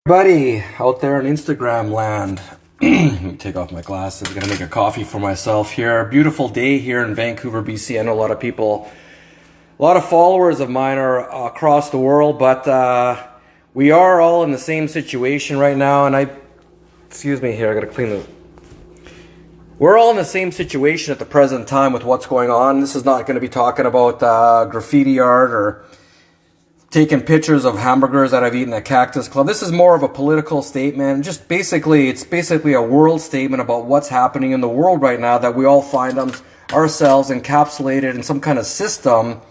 Buddy out there in Instagram land. Let me take off my glasses. I'm gonna make a coffee for myself here. Beautiful day here in Vancouver, BC. I know a lot of people, a lot of followers of mine are across the world, but we are all in the same situation right now. And excuse me here, I gotta clean the. We're all in the same situation at the present time with what's going on. This is not gonna be talking about graffiti art or taking pictures of hamburgers that I've eaten at Cactus Club. This is more of a political statement. It's basically a world statement about what's happening in the world right now, that we all find ourselves encapsulated in some kind of system.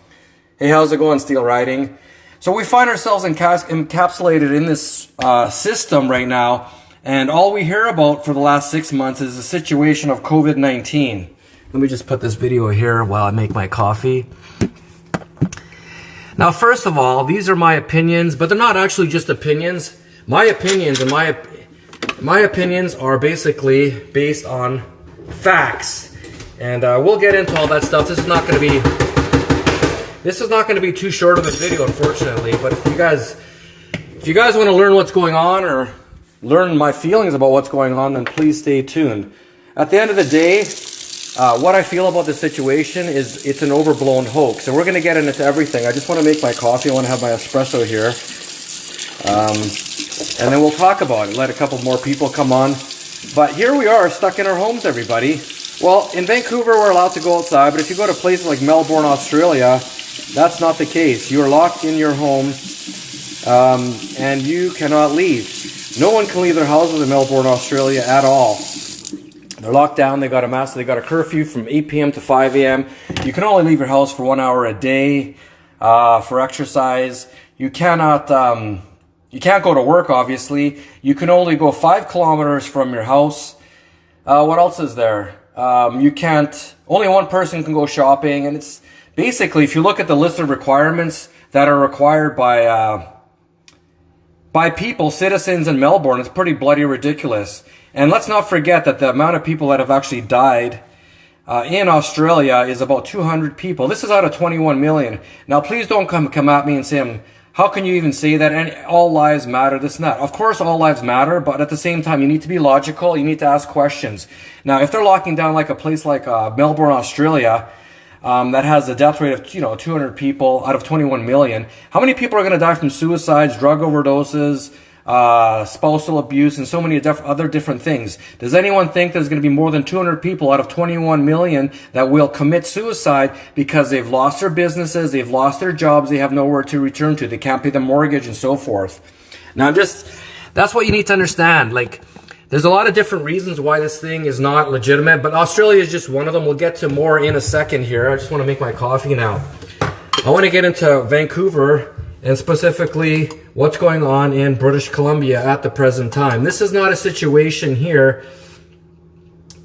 Hey, how's it going, Steel Riding? So we find ourselves encapsulated in this system right now, and all we hear about for the last 6 months is the situation of COVID-19. Let me just put this video here while I make my coffee. Now, first of all, these are my opinions, but they're not actually just opinions. My opinions and my opinions are basically based on facts, and we'll get into all that stuff. This is not going to be too short of a video, unfortunately. But if you guys want to learn what's going on or learn my feelings about what's going on, then please stay tuned. At the end of the day, what I feel about the situation is it's an overblown hoax, and we're going to get into everything. I just want to make my coffee. I want to have my espresso here, and then we'll talk about it. Let a couple more people come on. But here we are, stuck in our homes, everybody. Well, in Vancouver, we're allowed to go outside, but if you go to places like Melbourne, Australia, that's not the case. You are locked in your home, and you cannot leave. No one can leave their houses in Melbourne, Australia at all. They're locked down. They got a curfew from 8 p.m. to 5 a.m. You can only leave your house for 1 hour a day for exercise. You cannot. You can't go to work. Obviously, you can only go 5 kilometers from your house. What else is there? You can't. Only one person can go shopping, and it's basically, if you look at the list of requirements that are required by people, citizens in Melbourne, it's pretty bloody ridiculous. And let's not forget that the amount of people that have actually died in Australia is about 200 people. This is out of 21 million. Now, please don't come at me and say, how can you even say that? And all lives matter, this and that. Of course, all lives matter, but at the same time, you need to be logical. You need to ask questions. Now, if they're locking down like a place like Melbourne, Australia, that has a death rate of 200 people out of 21 million, how many people are going to die from suicides, drug overdoses, spousal abuse, and so many other different things? Does anyone think there's going to be more than 200 people out of 21 million that will commit suicide because they've lost their businesses, they've lost their jobs, they have nowhere to return to, they can't pay the mortgage and so forth? Now, that's what you need to understand. Like, there's a lot of different reasons why this thing is not legitimate, but Australia is just one of them. We'll get to more in a second here. I just want to make my coffee now. I want to get into Vancouver and specifically what's going on in British Columbia at the present time. This is not a situation here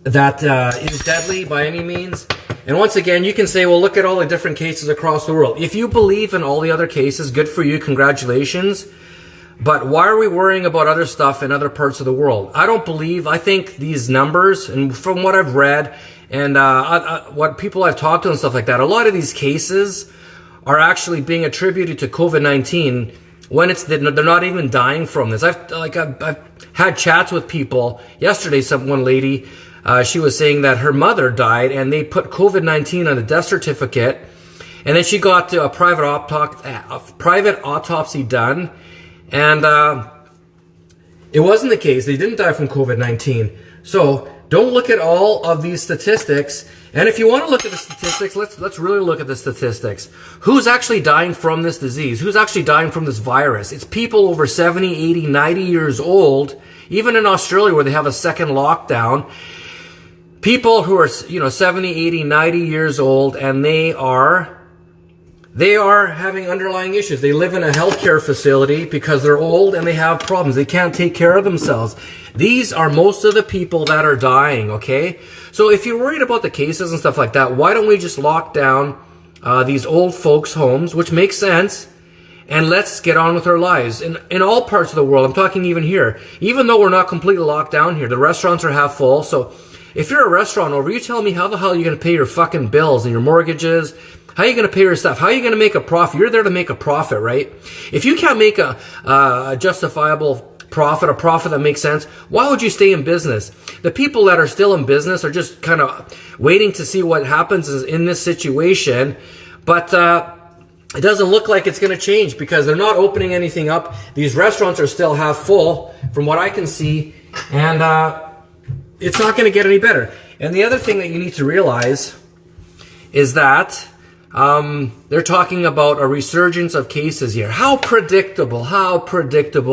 that is deadly by any means. And once again, you can say, well, look at all the different cases across the world. If you believe in all the other cases, good for you, congratulations. But why are we worrying about other stuff in other parts of the world? I think these numbers, and from what I've read and what people I've talked to and stuff like that, a lot of these cases are actually being attributed to COVID-19 when they're not even dying from this. I've had chats with people yesterday. One lady, she was saying that her mother died and they put COVID-19 on the death certificate, and then she got a private autopsy done, and it wasn't the case. They didn't die from COVID-19. So don't look at all of these statistics. And if you want to look at the statistics, let's really look at the statistics. Who's actually dying from this disease? Who's actually dying from this virus? It's people over 70, 80, 90 years old. Even in Australia, where they have a second lockdown, people who are 70, 80, 90 years old, and they are having underlying issues. They live in a healthcare facility because they're old and they have problems. They can't take care of themselves. These are most of the people that are dying, okay? So if you're worried about the cases and stuff like that, why don't we just lock down these old folks' homes, which makes sense, and let's get on with our lives. In all parts of the world, I'm talking even here, even though we're not completely locked down here, the restaurants are half full. So if you're a restaurant owner, you tell me how the hell are you going to pay your fucking bills and your mortgages? How are you going to pay your stuff? How are you going to make a profit? You're there to make a profit, right? If you can't make a justifiable profit, a profit that makes sense, why would you stay in business? The people that are still in business are just kind of waiting to see what happens in this situation. But it doesn't look like it's going to change because they're not opening anything up. These restaurants are still half full from what I can see. And it's not going to get any better. And the other thing that you need to realize is that they're talking about a resurgence of cases here. How predictable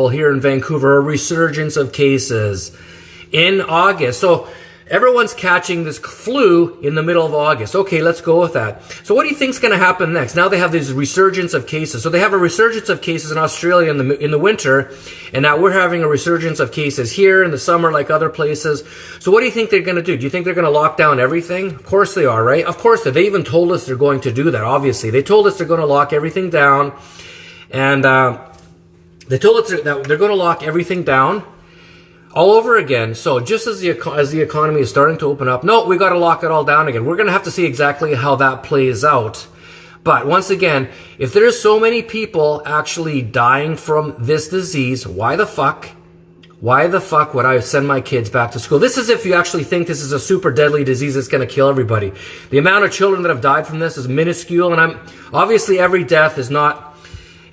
here in Vancouver, a resurgence of cases in August. So everyone's catching this flu in the middle of August. Okay, let's go with that. So what do you think's going to happen next? Now they have this resurgence of cases. So they have a resurgence of cases in Australia in the winter, and now we're having a resurgence of cases here in the summer like other places. So what do you think they're going to do? Do you think they're going to lock down everything? Of course they are, right? Of course they even told us they're going to do that, obviously. They told us they're going to lock everything down, and they told us that they're going to lock everything down all over again. So just as the economy is starting to open up, no, we got to lock it all down again. We're going to have to see exactly how that plays out. But once again, if there's so many people actually dying from this disease, why the fuck would I send my kids back to school? This is if you actually think this is a super deadly disease that's going to kill everybody. The amount of children that have died from this is minuscule, and obviously every death is not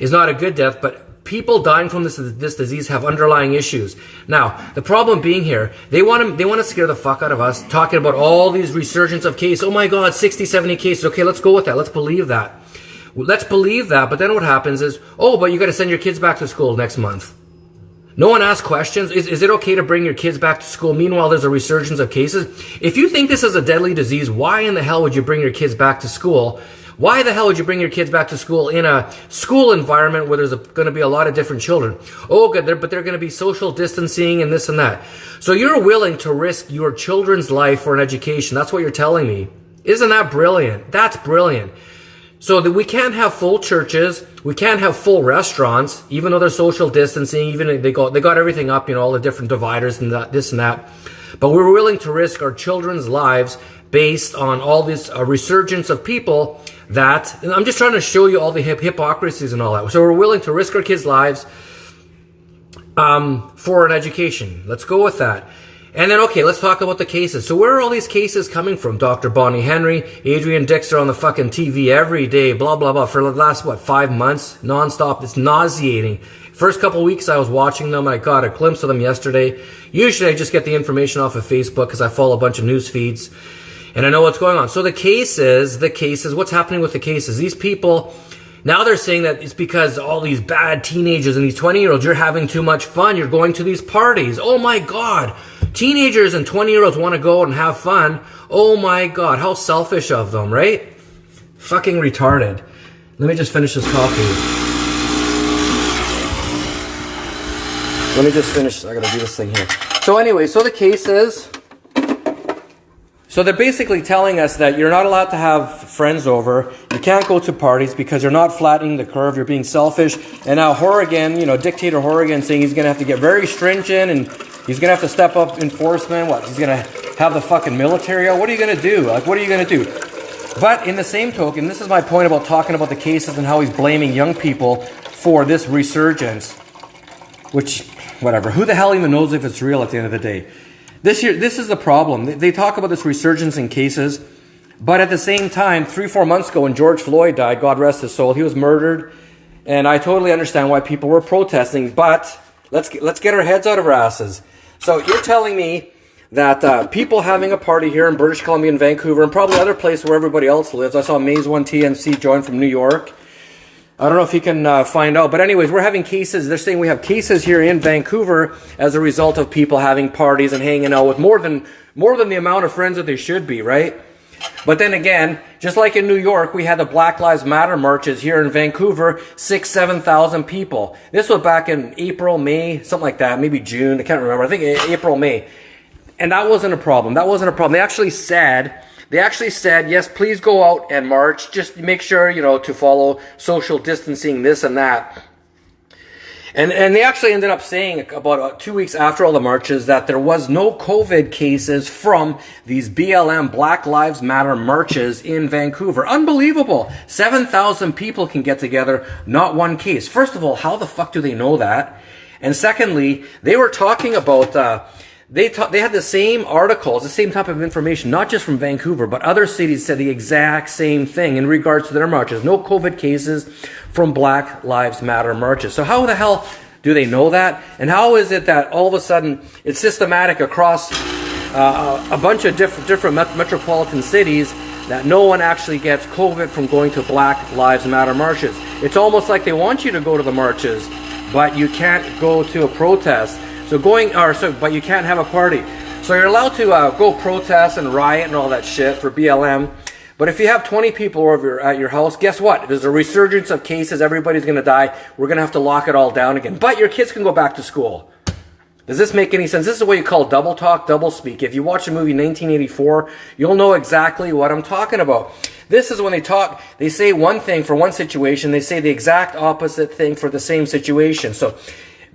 a good death, but people dying from this disease have underlying issues. Now, the problem being here, they want to scare the fuck out of us, talking about all these resurgence of cases. Oh my God, 60, 70 cases. Okay, let's go with that. Let's believe that. But then what happens is, oh, but you got to send your kids back to school next month. No one asks questions. Is it okay to bring your kids back to school? Meanwhile, there's a resurgence of cases. If you think this is a deadly disease, why in the hell would you bring your kids back to school? Why the hell would you bring your kids back to school in a school environment where there's going to be a lot of different children? Oh, good, but they're going to be social distancing and this and that. So you're willing to risk your children's life for an education. That's what you're telling me. Isn't that brilliant? That's brilliant. So that we can't have full churches, we can't have full restaurants, even though they're social distancing, even they got everything up, all the different dividers and that, this and that. But we're willing to risk our children's lives based on all this resurgence of people that, and I'm just trying to show you all the hypocrisies and all that. So we're willing to risk our kids' lives for an education. Let's go with that. And then, okay, let's talk about the cases. So where are all these cases coming from? Dr. Bonnie Henry, Adrian Dixer on the fucking TV every day, blah, blah, blah, for the last, 5 months? Nonstop. It's nauseating. First couple of weeks I was watching them. I got a glimpse of them yesterday. Usually I just get the information off of Facebook because I follow a bunch of news feeds. And I know what's going on. So the cases, what's happening with the cases? These people, now they're saying that it's because all these bad teenagers and these 20-year-olds, you're having too much fun. You're going to these parties. Oh my God. Teenagers and 20-year-olds want to go out and have fun. Oh my God. How selfish of them, right? Fucking retarded. Let me just finish this coffee. Let me just finish. I gotta do this thing here. So anyway, so the cases. So they're basically telling us that you're not allowed to have friends over. You can't go to parties because you're not flattening the curve. You're being selfish. And now Horrigan, Dictator Horrigan saying he's going to have to get very stringent and he's going to have to step up enforcement. What? He's going to have the fucking military out? What are you going to do? What are you going to do? But in the same token, this is my point about talking about the cases and how he's blaming young people for this resurgence. Which, whatever. Who the hell even knows if it's real at the end of the day? This is the problem. They talk about this resurgence in cases, but at the same time, 3-4 months ago when George Floyd died, God rest his soul, he was murdered, and I totally understand why people were protesting, but let's get our heads out of our asses. So you're telling me that people having a party here in British Columbia and Vancouver and probably other places where everybody else lives. I saw Maze 1 TNC join from New York. I don't know if you can find out. But anyways, we're having cases. They're saying we have cases here in Vancouver as a result of people having parties and hanging out with more than the amount of friends that they should be, right? But then again, just like in New York, we had the Black Lives Matter marches here in Vancouver, 6,000-7,000 people. This was back in April, May, something like that, maybe June. I can't remember. I think April, May. And that wasn't a problem. They actually said, yes, please go out and march. Just make sure, to follow social distancing, this and that. And they actually ended up saying about 2 weeks after all the marches that there was no COVID cases from these BLM Black Lives Matter marches in Vancouver. Unbelievable. 7,000 people can get together, not one case. First of all, how the fuck do they know that? And secondly, they were talking about, they had the same articles, the same type of information, not just from Vancouver, but other cities said the exact same thing in regards to their marches. No COVID cases from Black Lives Matter marches. So how the hell do they know that? And how is it that all of a sudden it's systematic across a bunch of different metropolitan cities that no one actually gets COVID from going to Black Lives Matter marches? It's almost like they want you to go to the marches, but you can't go to a protest. But you can't have a party. So you're allowed to go protest and riot and all that shit for BLM. But if you have 20 people over at your house, guess what? There's a resurgence of cases. Everybody's going to die. We're going to have to lock it all down again. But your kids can go back to school. Does this make any sense? This is what you call double talk, double speak. If you watch the movie 1984, you'll know exactly what I'm talking about. This is when they talk, they say one thing for one situation, they say the exact opposite thing for the same situation. So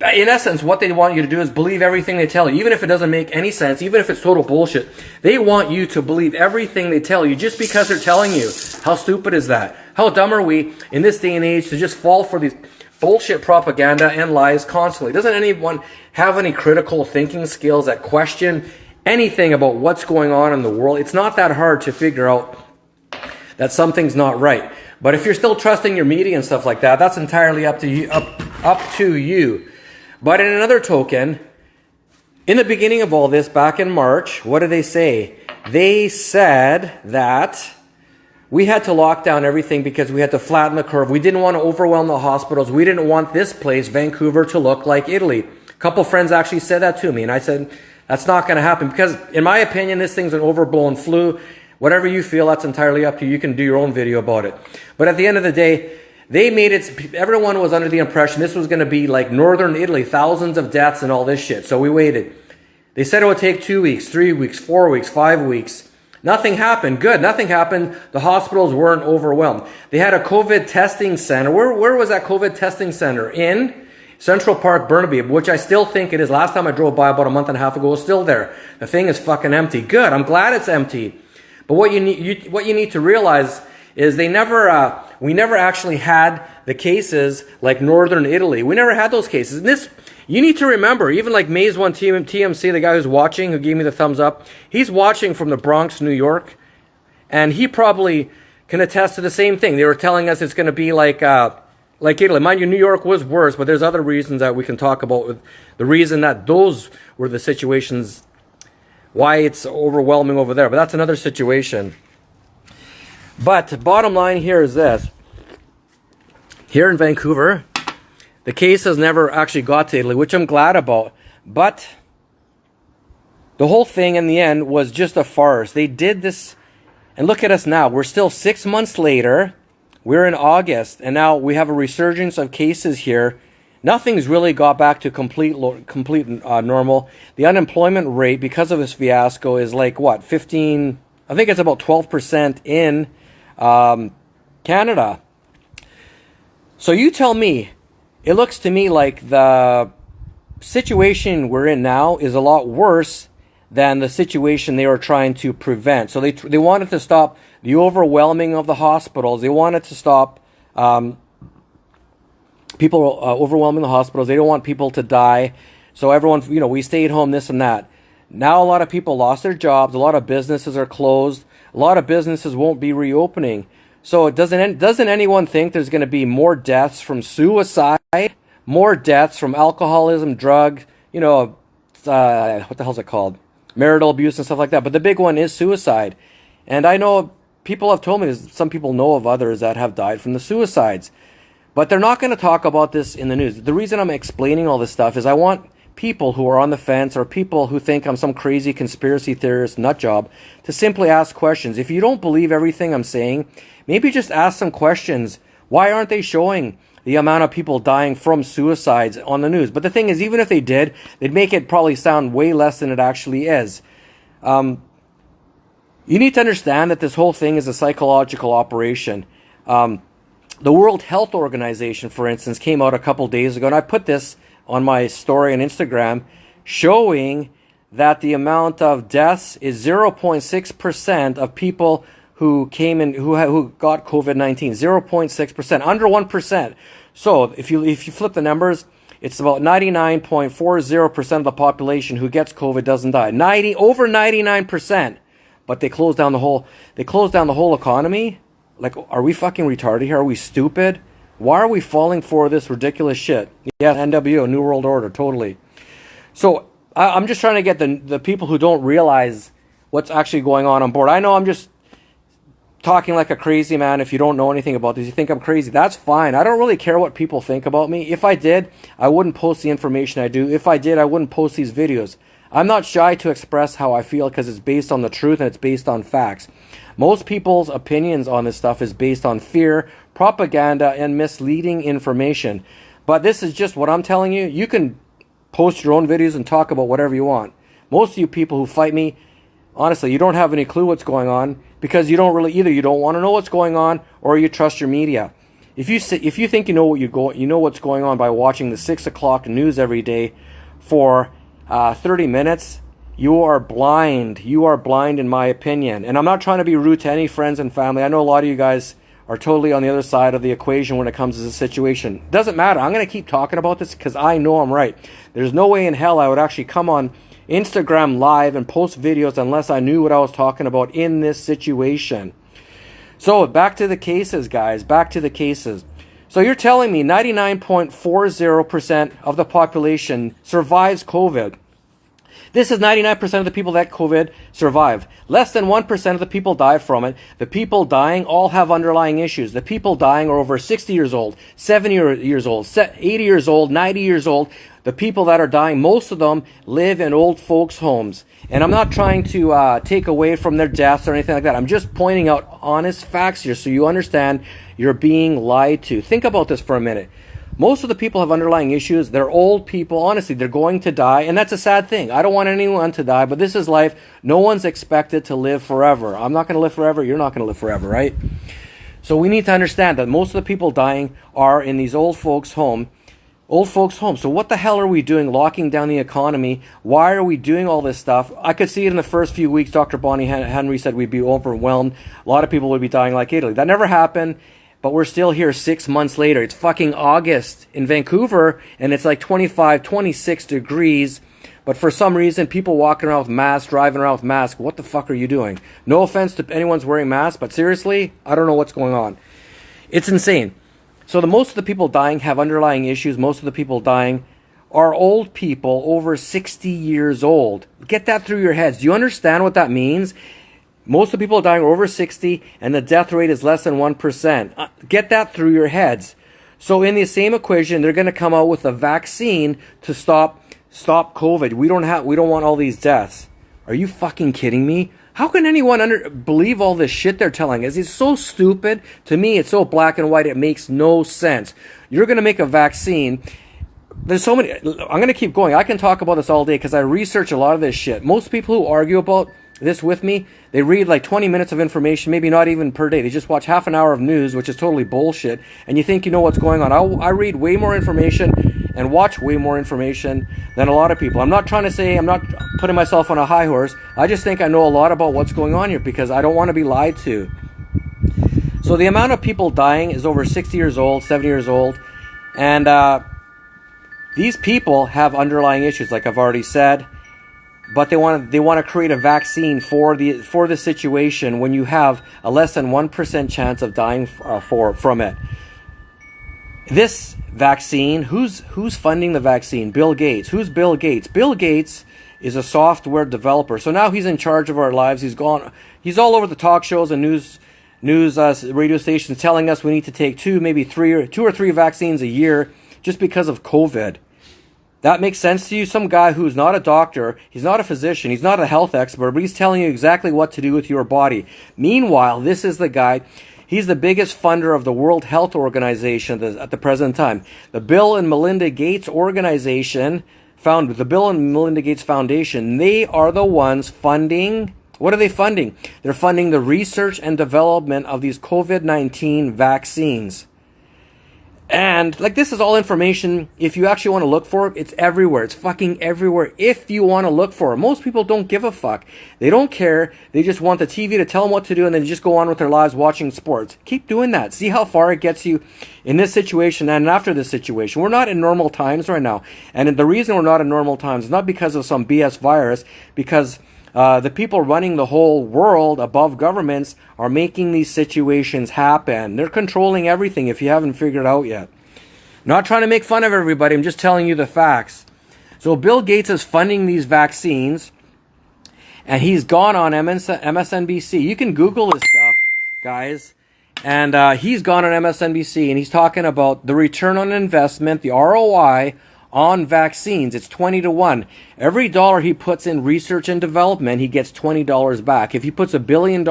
in essence, what they want you to do is believe everything they tell you, even if it doesn't make any sense, even if it's total bullshit. They want you to believe everything they tell you just because they're telling you. How stupid is that? How dumb are we in this day and age to just fall for these bullshit propaganda and lies constantly? Doesn't anyone have any critical thinking skills that question anything about what's going on in the world? It's not that hard to figure out that something's not right. But if you're still trusting your media and stuff like that, that's entirely up to you. Up to you. But in another token, in the beginning of all this, back in March, what did they say? They said that we had to lock down everything because we had to flatten the curve. We didn't want to overwhelm the hospitals. We didn't want this place, Vancouver, to look like Italy. A couple friends actually said that to me, and I said, that's not going to happen because, in my opinion, this thing's an overblown flu. Whatever you feel, that's entirely up to you. You can do your own video about it. But at the end of the day, they made it, everyone was under the impression this was going to be like northern Italy, thousands of deaths and all this shit. So we waited. They said it would take 2 weeks, 3 weeks, 4 weeks, 5 weeks. Nothing happened. Good. Nothing happened. The hospitals weren't overwhelmed. They had a COVID testing center. Where was that COVID testing center? In Central Park, Burnaby, which I still think it is. Last time I drove by about a month and a half ago, it was still there. The thing is fucking empty. Good. I'm glad it's empty. But what you need to realize is we never actually had the cases like northern Italy. We never had those cases. And this, you need to remember, even like Maze One TMC, the guy who's watching, who gave me the thumbs up, he's watching from the Bronx, New York, and he probably can attest to the same thing. They were telling us it's going to be like Italy. Mind you, New York was worse, but there's other reasons that we can talk about with the reason that those were the situations, why it's overwhelming over there. But that's another situation. But bottom line here is this. Here in Vancouver, the case has never actually got to Italy, which I'm glad about. But the whole thing in the end was just a farce. They did this, and look at us now. We're still 6 months later. We're in August, and now we have a resurgence of cases here. Nothing's really got back to complete normal. The unemployment rate, because of this fiasco, is like, what, 15... I think it's about 12% in Canada. So you tell me, it looks to me like the situation we're in now is a lot worse than the situation they were trying to prevent. So they wanted to stop the overwhelming of the hospitals. They wanted to stop people overwhelming the hospitals. They don't want people to die. So everyone, we stayed home, this and that. Now a lot of people lost their jobs. A lot of businesses are closed. A lot of businesses won't be reopening. So doesn't anyone think there's going to be more deaths from suicide, more deaths from alcoholism, drug, what the hell's it called? Marital abuse and stuff like that. But the big one is suicide. And I know people have told me, some people know of others that have died from the suicides. But they're not going to talk about this in the news. The reason I'm explaining all this stuff is I want people who are on the fence or people who think I'm some crazy conspiracy theorist nut job to simply ask questions. If you don't believe everything I'm saying, maybe just ask some questions. Why aren't they showing the amount of people dying from suicides on the news? But the thing is, even if they did, they'd make it probably sound way less than it actually is. You need to understand that this whole thing is a psychological operation. The World Health Organization, for instance, came out a couple days ago, and I put this on my story on Instagram, showing that the amount of deaths is 0.6% of people who came in who got COVID-19. 0.6%, under 1%. So if you flip the numbers, it's about 99.40% of the population who gets COVID doesn't die. Over 99%. But they close down the whole economy? Like, are we fucking retarded here? Are we stupid? Why are we falling for this ridiculous shit? Yeah, NWO, New World Order, totally. So I'm just trying to get the people who don't realize what's actually going on board. I know I'm just talking like a crazy man. If you don't know anything about this, you think I'm crazy. That's fine. I don't really care what people think about me. If I did, I wouldn't post the information I do. If I did, I wouldn't post these videos. I'm not shy to express how I feel because it's based on the truth and it's based on facts. Most people's opinions on this stuff is based on fear, propaganda, and misleading information. But this is just what I'm telling you. You can post your own videos and talk about whatever you want. Most of you people who fight me, honestly, you don't have any clue what's going on because you don't really either. You don't want to know what's going on or you trust your media. If you think you know what's going on by watching the 6 o'clock news every day for 30 minutes, you are blind. You are blind, in my opinion. And I'm not trying to be rude to any friends and family. I know a lot of you guys are totally on the other side of the equation when it comes to this situation. Doesn't matter. I'm going to keep talking about this because I know I'm right. There's no way in hell I would actually come on Instagram live and post videos unless I knew what I was talking about in this situation. So back to the cases, guys. Back to the cases. So you're telling me 99.40% of the population survives COVID. This is 99% of the people that COVID survive. Less than 1% of the people die from it. The people dying all have underlying issues. The people dying are over 60 years old, 70 years old, 80 years old, 90 years old. The people that are dying, most of them live in old folks' homes. And I'm not trying to take away from their deaths or anything like that. I'm just pointing out honest facts here so you understand you're being lied to. Think about this for a minute. Most of the people have underlying issues. They're old people. Honestly, they're going to die. And that's a sad thing. I don't want anyone to die, but this is life. No one's expected to live forever. I'm not going to live forever. You're not going to live forever, right? So we need to understand that most of the people dying are in these old folks' homes. So what the hell are we doing locking down the economy? Why are we doing all this stuff? I could see it in the first few weeks. Dr. Bonnie Henry said we'd be overwhelmed. A lot of people would be dying like Italy. That never happened. But we're still here 6 months later. It's fucking August in Vancouver, and it's like 25, 26 degrees. But for some reason, people walking around with masks, driving around with masks, what the fuck are you doing? No offense to anyone's wearing masks, but seriously, I don't know what's going on. It's insane. So most of the people dying have underlying issues. Most of the people dying are old people over 60 years old. Get that through your heads. Do you understand what that means? Most of the people dying are over 60, and the death rate is less than 1%. Get that through your heads. So in the same equation, they're going to come out with a vaccine to stop COVID. We don't want all these deaths. Are you fucking kidding me? How can anyone believe all this shit they're telling us? It's so stupid. To me, it's so black and white, it makes no sense. You're going to make a vaccine. There's so many. I'm going to keep going. I can talk about this all day because I research a lot of this shit. Most people who argue about this with me, they read like 20 minutes of information, maybe not even per day. They just watch half an hour of news, which is totally bullshit, and you think you know what's going on. I read way more information and watch way more information than a lot of people. I'm not trying to say, I'm not putting myself on a high horse. I just think I know a lot about what's going on here because I don't want to be lied to. So the amount of people dying is over 60 years old, 70 years old, and these people have underlying issues, like I've already said. But they want to create a vaccine for the situation when you have a less than 1% chance of dying from it. This vaccine, who's funding the vaccine? Bill Gates. Who's Bill Gates? Bill Gates is a software developer. So now he's in charge of our lives. He's all over the talk shows and news radio stations telling us we need to take two or three vaccines a year just because of COVID. That makes sense to you? Some guy who's not a doctor, he's not a physician, he's not a health expert, but he's telling you exactly what to do with your body. Meanwhile, this is the guy, he's the biggest funder of the World Health Organization at the present time. The Bill and Melinda Gates Organization, the Bill and Melinda Gates Foundation, they are the ones funding, what are they funding? They're funding the research and development of these COVID-19 vaccines. And like, this is all information. If you actually want to look for it, it's everywhere. It's fucking everywhere. If you want to look for it, most people don't give a fuck. They don't care. They just want the TV to tell them what to do, and then just go on with their lives watching sports. Keep doing that. See how far it gets you in this situation and after this situation. We're not in normal times right now. And the reason we're not in normal times is not because of some BS virus, because the people running the whole world above governments are making these situations happen. They're controlling everything, if you haven't figured it out yet. Not trying to make fun of everybody. I'm just telling you the facts. So Bill Gates is funding these vaccines, and he's gone on MSNBC. You can Google this stuff, guys. And he's gone on MSNBC, and he's talking about the return on investment, the ROI, on vaccines. It's 20 to 1. Every dollar he puts in research and development, he gets $20 back. If he puts $1 billion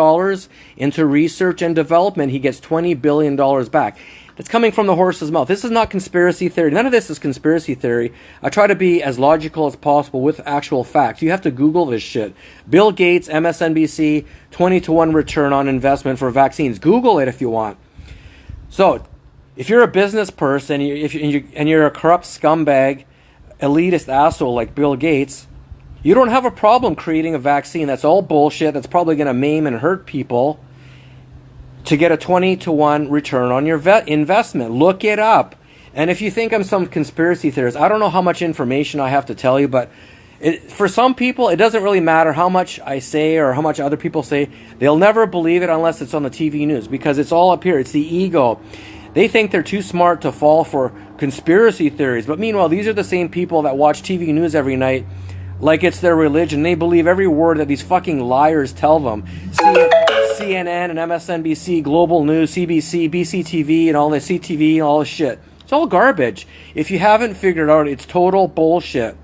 into research and development, he gets $20 billion back. That's coming from the horse's mouth. This is not conspiracy theory. None of this is conspiracy theory. I try to be as logical as possible with actual facts. You have to Google this shit. Bill Gates, MSNBC, 20 to 1 return on investment for vaccines. Google it if you want. So, if you're a business person, and you're a corrupt scumbag, elitist asshole like Bill Gates, you don't have a problem creating a vaccine that's all bullshit, that's probably going to maim and hurt people, to get a 20 to 1 return on your investment. Look it up. And if you think I'm some conspiracy theorist, I don't know how much information I have to tell you, but for some people, it doesn't really matter how much I say or how much other people say. They'll never believe it unless it's on the TV news, because it's all up here. It's the ego. They think they're too smart to fall for conspiracy theories. But meanwhile, these are the same people that watch TV news every night like it's their religion. They believe every word that these fucking liars tell them. CNN and MSNBC, Global News, CBC, BCTV, and all this, CTV, and all this shit. It's all garbage. If you haven't figured it out, it's total bullshit.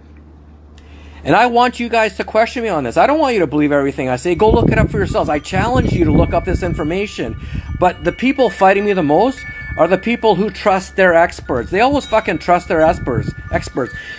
And I want you guys to question me on this. I don't want you to believe everything I say. Go look it up for yourselves. I challenge you to look up this information. But the people fighting me the most are the people who trust their experts. They always fucking trust their experts.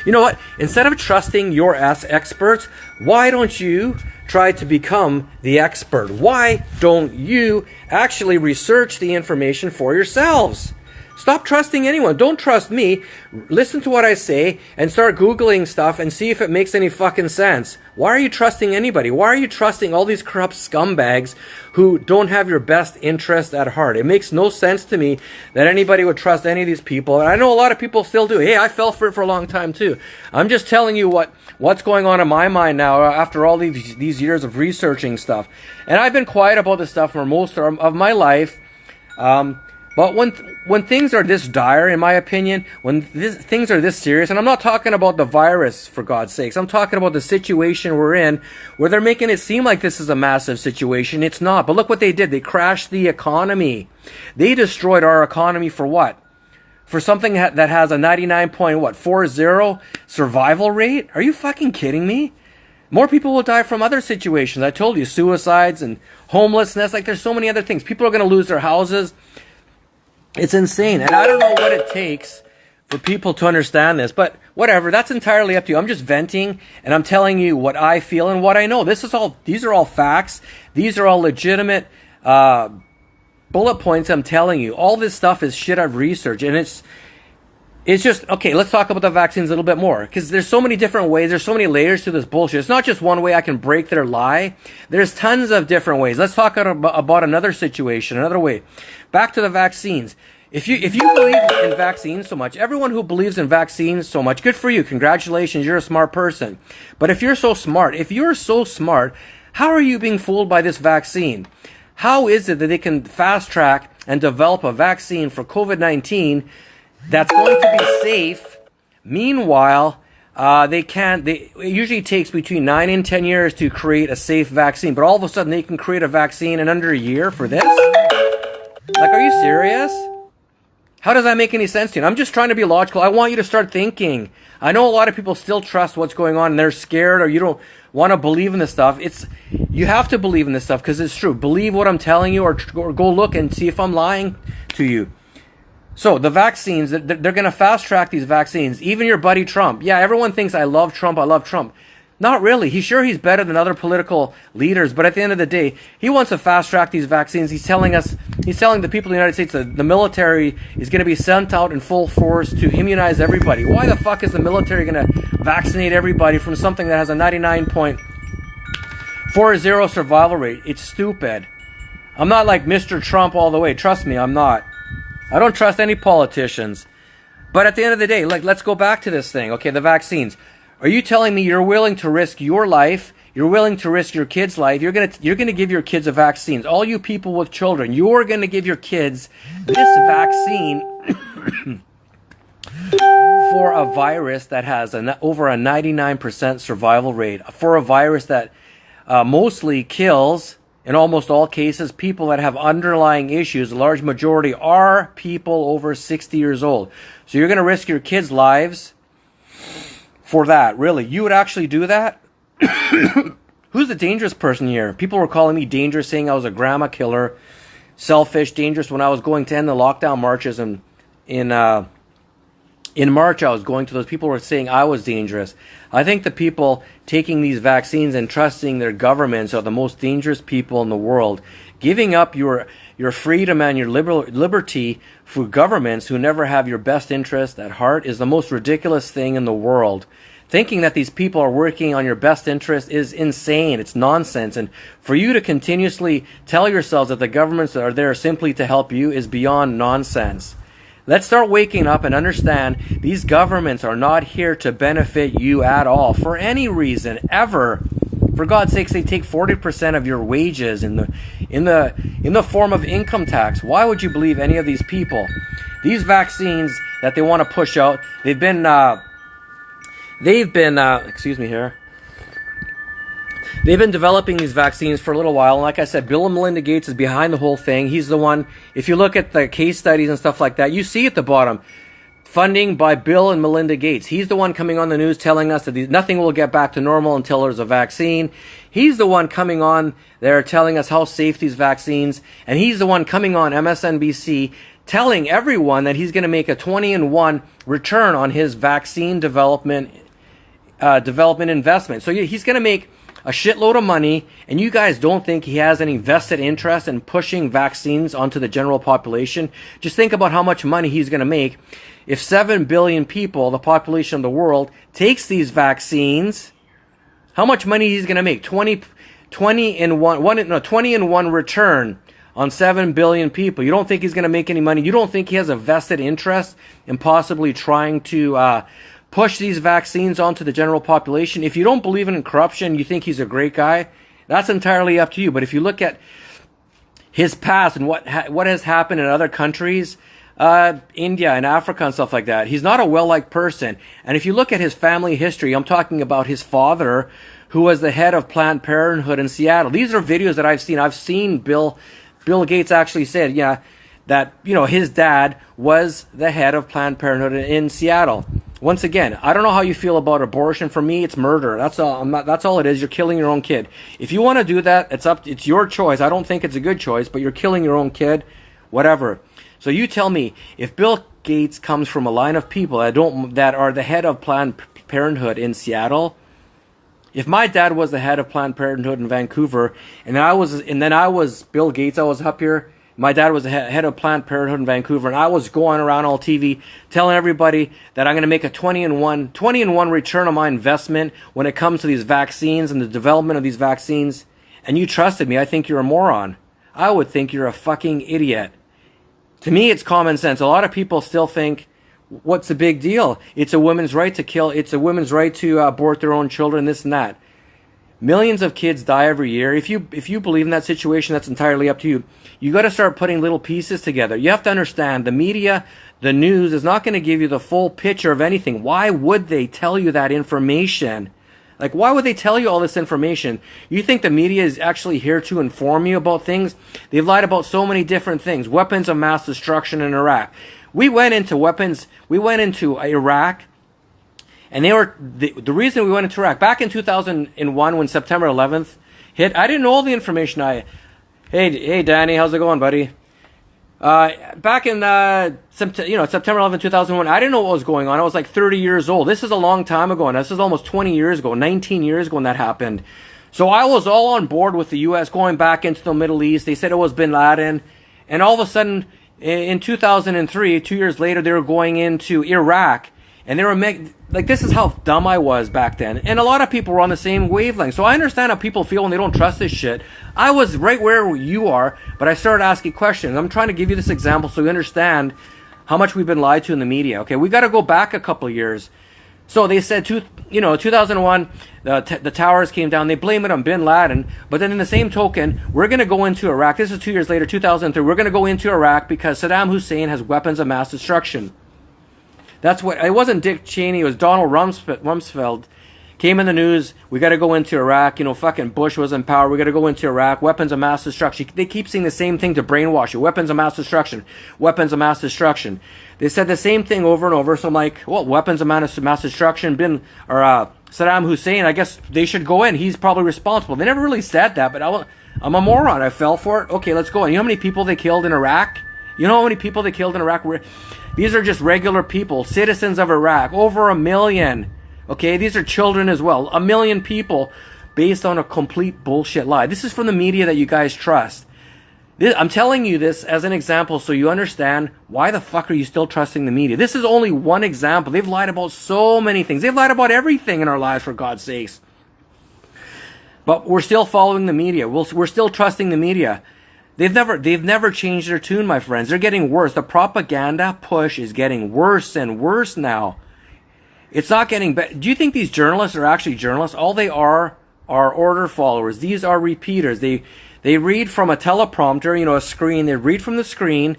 You know what? Instead of trusting your experts, why don't you try to become the expert? Why don't you actually research the information for yourselves? Stop trusting anyone. Don't trust me. Listen to what I say and start Googling stuff and see if it makes any fucking sense. Why are you trusting anybody? Why are you trusting all these corrupt scumbags who don't have your best interest at heart? It makes no sense to me that anybody would trust any of these people. And I know a lot of people still do. Hey, I fell for it for a long time too. I'm just telling you what's going on in my mind now after all these years of researching stuff. And I've been quiet about this stuff for most of my life. But when things are this dire, in my opinion, when things are this serious, and I'm not talking about the virus, for God's sakes, I'm talking about the situation we're in, where they're making it seem like this is a massive situation. It's not. But look what they did. They crashed the economy. They destroyed our economy for what? For something that has a 99.40 survival rate? Are you fucking kidding me? More people will die from other situations. I told you, suicides and homelessness. Like, there's so many other things. People are going to lose their houses. It's insane. And I don't know what it takes for people to understand this, but whatever, that's entirely up to you. I'm just venting, and I'm telling you what I feel and what I know. These are all facts. These are all legitimate bullet points I'm telling you. All this stuff is shit I've researched, and it's just, okay, let's talk about the vaccines a little bit more, because there's so many different ways, there's so many layers to this bullshit. It's not just one way I can break their lie. There's tons of different ways. Let's talk about another situation, another way. Back to the vaccines. If you believe in vaccines so much, everyone who believes in vaccines so much, good for you. Congratulations, you're a smart person. But if you're so smart, how are you being fooled by this vaccine? How is it that they can fast track and develop a vaccine for COVID-19 that's going to be safe? Meanwhile, it usually takes between 9 and 10 years to create a safe vaccine, but all of a sudden they can create a vaccine in under a year for this? Like, are you serious? How does that make any sense to you? I'm just trying to be logical. I want you to start thinking. I know a lot of people still trust what's going on and they're scared, or you don't want to believe in this stuff. You have to believe in this stuff because it's true. Believe what I'm telling you, or go look and see if I'm lying to you. So the vaccines, they're going to fast track these vaccines. Even your buddy Trump. Yeah, everyone thinks I love Trump. Not really. He's better than other political leaders, but at the end of the day, he wants to fast track these vaccines. He's telling the people in the United States that the military is going to be sent out in full force to immunize everybody. Why the fuck is the military going to vaccinate everybody from something that has a 99.40 survival rate? It's stupid. I'm not like Mr. Trump all the way. Trust me, I'm not. I don't trust any politicians. But at the end of the day, let's go back to this thing. Okay, the vaccines. Are you telling me you're willing to risk your life? You're willing to risk your kid's life? You're gonna give your kids a vaccine. All you people with children, you're gonna give your kids this vaccine for a virus that has over a 99% survival rate, for a virus that mostly kills, in almost all cases, people that have underlying issues. A large majority are people over 60 years old. So you're going to risk your kids' lives for that? Really? You would actually do that? Who's the dangerous person here? People were calling me dangerous, saying I was a grandma killer, selfish, dangerous when I was going to end the lockdown marches. And in March, I was going to those. People were saying I was dangerous. I think the people taking these vaccines and trusting their governments are the most dangerous people in the world. Giving up your freedom and your liberty for governments who never have your best interest at heart is the most ridiculous thing in the world. Thinking that these people are working on your best interest is insane. It's nonsense. And for you to continuously tell yourselves that the governments are there simply to help you is beyond nonsense. Let's start waking up and understand these governments are not here to benefit you at all for any reason ever. For God's sakes, they take 40% of your wages in the form of income tax. Why would you believe any of these people? These vaccines that they want to push out, they've been excuse me here. They've been developing these vaccines for a little while. And like I said, Bill and Melinda Gates is behind the whole thing. He's the one, if you look at the case studies and stuff like that, you see at the bottom, funding by Bill and Melinda Gates. He's the one coming on the news telling us that nothing will get back to normal until there's a vaccine. He's the one coming on there telling us how safe these vaccines. And he's the one coming on MSNBC telling everyone that he's going to make a 20-1 return on his vaccine development investment. So he's going to make a shitload of money, and you guys don't think he has any vested interest in pushing vaccines onto the general population? Just think about how much money he's going to make if 7 billion people, the population of the world, takes these vaccines. How much money he's going to make? 20-1 return on 7 billion people. You don't think he's going to make any money? You don't think he has a vested interest in possibly trying to push these vaccines onto the general population? If you don't believe in corruption, you think he's a great guy, that's entirely up to you. But if you look at his past and what has happened in other countries, India and Africa and stuff like that, he's not a well-liked person. And if you look at his family history, I'm talking about his father, who was the head of Planned Parenthood in Seattle. These are videos that I've seen. I've seen Bill Gates actually said, that, his dad was the head of Planned Parenthood in Seattle. Once again, I don't know how you feel about abortion. For me, it's murder. That's all. That's all it is. You're killing your own kid. If you want to do that, it's your choice. I don't think it's a good choice, but you're killing your own kid. Whatever. So you tell me, if Bill Gates comes from a line of people that are the head of Planned Parenthood in Seattle, if my dad was the head of Planned Parenthood in Vancouver, and then I was Bill Gates, I was up here. My dad was the head of Planned Parenthood in Vancouver, and I was going around all TV telling everybody that I'm going to make a 20-1 return on my investment when it comes to these vaccines and the development of these vaccines, and you trusted me. I think you're a moron. I would think you're a fucking idiot. To me, it's common sense. A lot of people still think, what's the big deal? It's a woman's right to kill. It's a woman's right to abort their own children, this and that. Millions of kids die every year. If you believe in that situation, that's entirely up to you. You got to start putting little pieces together. You have to understand the media, the news is not going to give you the full picture of anything. Why would they tell you that information? Like, why would they tell you all this information? You think the media is actually here to inform you about things? They've lied about so many different things. Weapons of mass destruction in Iraq. We went into Iraq. And the reason we went into Iraq, back in 2001 when September 11th hit, I didn't know all the information. Hey Danny, how's it going, buddy? Back in September 11, 2001, I didn't know what was going on. I was like 30 years old. This is a long time ago, and this is almost 20 years ago, 19 years ago when that happened. So I was all on board with the U.S. going back into the Middle East. They said it was bin Laden. And all of a sudden, in 2003, 2 years later, they were going into Iraq. And they were like, this is how dumb I was back then. And a lot of people were on the same wavelength. So I understand how people feel when they don't trust this shit. I was right where you are, but I started asking questions. I'm trying to give you this example so you understand how much we've been lied to in the media. Okay, we got to go back a couple of years. So they said, 2001, the towers came down. They blame it on bin Laden. But then in the same token, we're going to go into Iraq. This is 2 years later, 2003. We're going to go into Iraq because Saddam Hussein has weapons of mass destruction. That's what, it wasn't Dick Cheney, it was Donald Rumsfeld. Came in the news, we got to go into Iraq. Fucking Bush was in power. We got to go into Iraq. Weapons of mass destruction. They keep saying the same thing to brainwash you. Weapons of mass destruction. Weapons of mass destruction. They said the same thing over and over. So I'm like, well, weapons of mass destruction. Saddam Hussein, I guess they should go in. He's probably responsible. They never really said that, but I'm a moron. I fell for it. Okay, let's go in. You know how many people they killed in Iraq? You know how many people they killed in Iraq? These are just regular people, citizens of Iraq. Over 1 million. Okay, these are children as well. 1 million people based on a complete bullshit lie. This is from the media that you guys trust. I'm telling you this as an example so you understand why the fuck are you still trusting the media. This is only one example. They've lied about so many things. They've lied about everything in our lives, for God's sakes. But we're still following the media. We're still trusting the media. They've never changed their tune, my friends. They're getting worse. The propaganda push is getting worse and worse now. It's not getting better. Do you think these journalists are actually journalists? All they are order followers. These are repeaters. They read from a teleprompter, a screen. They read from the screen.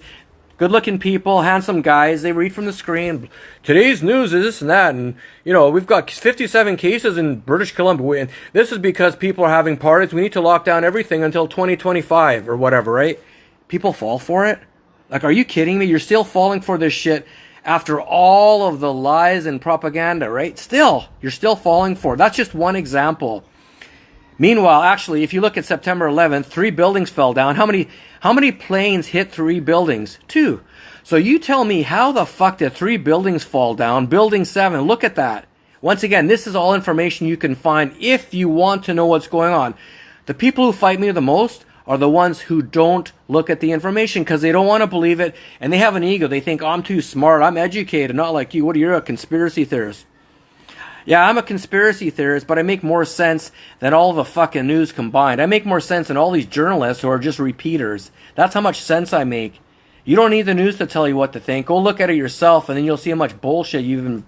Good-looking people, handsome guys. They read from the screen. Today's news is this and that, and we've got 57 cases in British Columbia. And this is because people are having parties. We need to lock down everything until 2025 or whatever, right? People fall for it. Like, are you kidding me? You're still falling for this shit. After all of the lies and propaganda, right? You're still falling for it. That's just one example. Meanwhile, actually, if you look at September 11th, 3 buildings fell down. How many planes hit 3 buildings? 2. So you tell me, how the fuck did 3 buildings fall down? Building 7, look at that. Once again, this is all information you can find if you want to know what's going on. The people who fight me the most are the ones who don't look at the information because they don't want to believe it, and they have an ego. They think, I'm too smart, I'm educated, not like you. What are you, a conspiracy theorist? Yeah, I'm a conspiracy theorist, but I make more sense than all the fucking news combined. I make more sense than all these journalists who are just repeaters. That's how much sense I make. You don't need the news to tell you what to think. Go look at it yourself, and then you'll see how much bullshit you've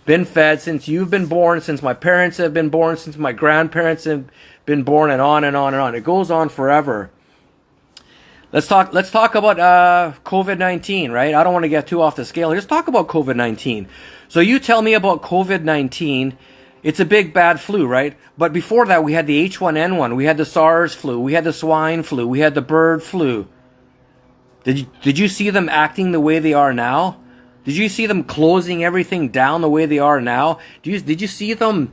been fed since you've been born, since my parents have been born, since my grandparents have been born, and on and on and on. It goes on forever. Let's talk about COVID-19, right? I don't want to get too off the scale. Let's talk about COVID-19. So you tell me about COVID-19. It's a big bad flu, right? But before that, we had the H1N1. We had the SARS flu. We had the swine flu. We had the bird flu. Did you see them acting the way they are now? Did you see them closing everything down the way they are now? Did you see them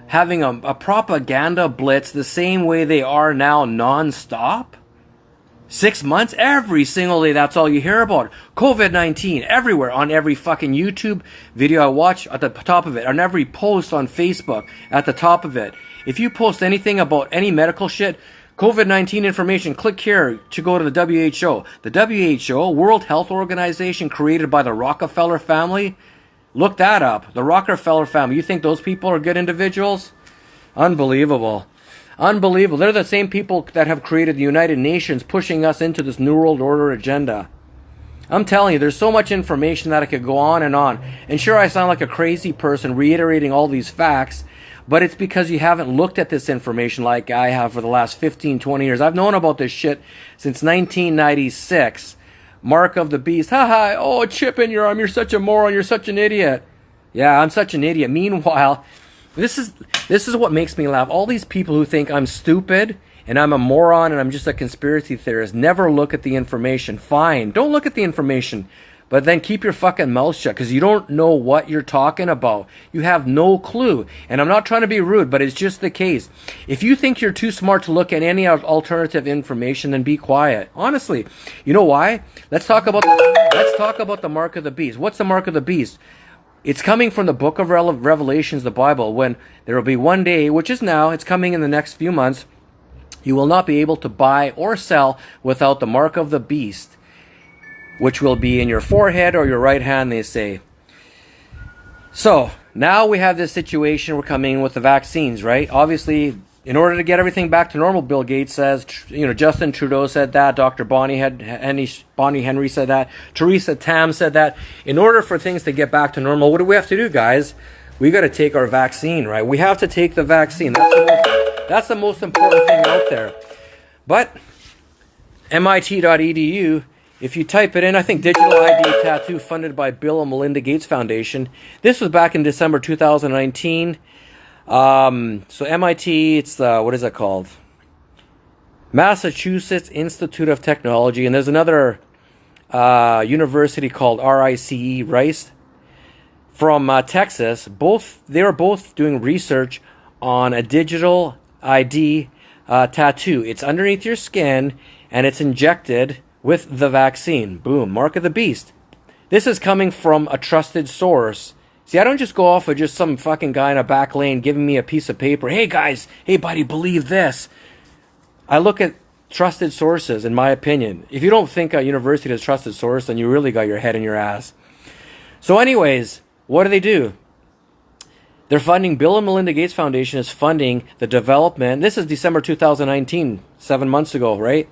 having a propaganda blitz the same way they are now non-stop? 6 months, every single day, that's all you hear about. COVID-19, everywhere, on every fucking YouTube video I watch, at the top of it, on every post on Facebook, at the top of it. If you post anything about any medical shit, COVID-19 information, click here to go to the WHO. The WHO, World Health Organization, created by the Rockefeller family. Look that up. The Rockefeller family. You think those people are good individuals? Unbelievable. Unbelievable. They're the same people that have created the United Nations, pushing us into this New World Order agenda. I'm telling you, there's so much information that I could go on. And sure, I sound like a crazy person reiterating all these facts, but it's because you haven't looked at this information like I have for the last 15, 20 years. I've known about this shit since 1996. Mark of the beast. Haha, oh, a chip in your arm. You're such a moron. You're such an idiot. Yeah, I'm such an idiot. Meanwhile, this is what makes me laugh. All these people who think I'm stupid and I'm a moron and I'm just a conspiracy theorist never look at the information. Fine, don't look at the information. But then keep your fucking mouth shut, because you don't know what you're talking about. You have no clue. And I'm not trying to be rude, but it's just the case. If you think you're too smart to look at any alternative information, then be quiet. Honestly. You know why? Let's talk about the mark of the beast. What's the mark of the beast? It's coming from the book of Revelations, the Bible, when there will be one day, which is now, it's coming in the next few months, you will not be able to buy or sell without the mark of the beast, which will be in your forehead or your right hand, they say. So, now we have this situation, we're coming with the vaccines, right? Obviously, in order to get everything back to normal, Bill Gates says, Justin Trudeau said that, Dr. Bonnie Henry said that, Theresa Tam said that. In order for things to get back to normal, what do we have to do, guys? We got to take our vaccine, right? We have to take the vaccine. That's the most important thing out there. But MIT.edu, if you type it in, I think digital ID tattoo funded by Bill and Melinda Gates Foundation. This was back in December 2019. So MIT, it's the, what is it called? Massachusetts Institute of Technology. And there's another university called Rice from Texas. They were both doing research on a digital ID tattoo. It's underneath your skin and it's injected with the vaccine. Boom, mark of the beast. This is coming from a trusted source. See, I don't just go off of just some fucking guy in a back lane giving me a piece of paper. Hey guys, hey buddy, believe this. I look at trusted sources, in my opinion. If you don't think a university is a trusted source, then you really got your head in your ass. So anyways, what do? They're funding, Bill and Melinda Gates Foundation is funding the development, this is December 2019, 7 months ago, right?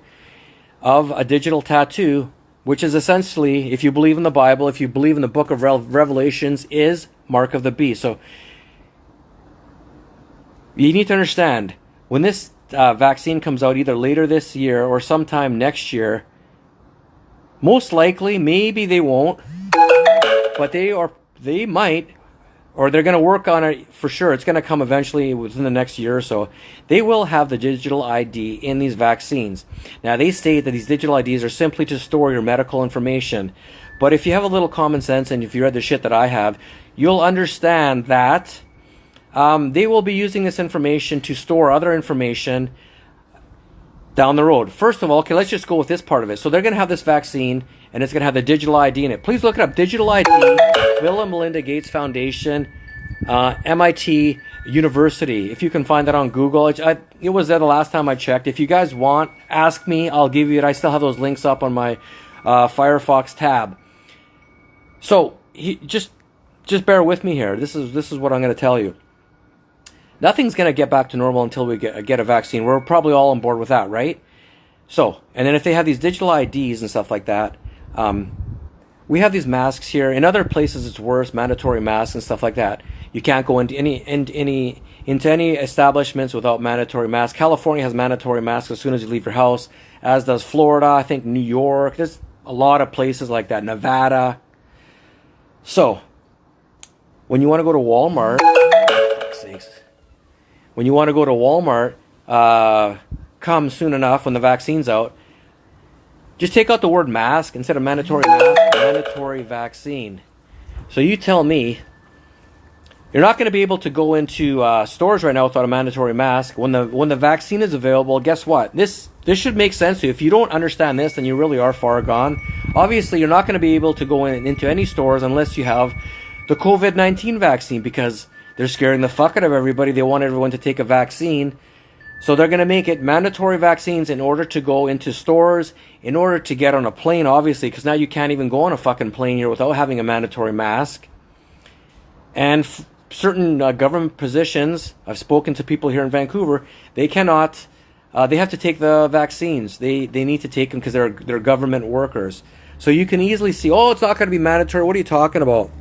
Of a digital tattoo, which is essentially, if you believe in the Bible, if you believe in the book of Revelations, is mark of the beast. So you need to understand, when this vaccine comes out either later this year or sometime next year, most likely, maybe they won't, but they might, or they're going to work on it for sure. It's going to come eventually within the next year or so. They will have the digital ID in these vaccines. Now, they state that these digital IDs are simply to store your medical information. But if you have a little common sense and if you read the shit that I have, you'll understand that they will be using this information to store other information down the road. First of all, okay, let's just go with this part of it. So they're going to have this vaccine, and it's going to have the digital ID in it. Please look it up. Digital ID, Bill and Melinda Gates Foundation, MIT University. If you can find that on Google. It was there the last time I checked. If you guys want, ask me. I'll give you it. I still have those links up on my Firefox tab. So just bear with me here. This is what I'm going to tell you. Nothing's going to get back to normal until we get a vaccine. We're probably all on board with that, right? So, and then if they have these digital IDs and stuff like that, we have these masks here. In other places, it's worse, mandatory masks and stuff like that. You can't go into any establishments without mandatory masks. California has mandatory masks as soon as you leave your house, as does Florida. I think New York. There's a lot of places like that. Nevada. So, when you want to go to Walmart, for fuck's sakes. When you want to go to Walmart, come soon enough when the vaccine's out, just take out the word mask instead of mandatory mask, mandatory vaccine. So you tell me, you're not going to be able to go into stores right now without a mandatory mask. When the vaccine is available, guess what? This should make sense to you. If you don't understand this, then you really are far gone. Obviously, you're not going to be able to go into any stores unless you have the COVID-19 vaccine, because they're scaring the fuck out of everybody. They want everyone to take a vaccine. So they're going to make it mandatory vaccines in order to go into stores, in order to get on a plane, obviously, because now you can't even go on a fucking plane here without having a mandatory mask. And certain government positions, I've spoken to people here in Vancouver, they cannot, they have to take the vaccines. They need to take them because they're government workers. So you can easily see, oh, it's not going to be mandatory. What are you talking about?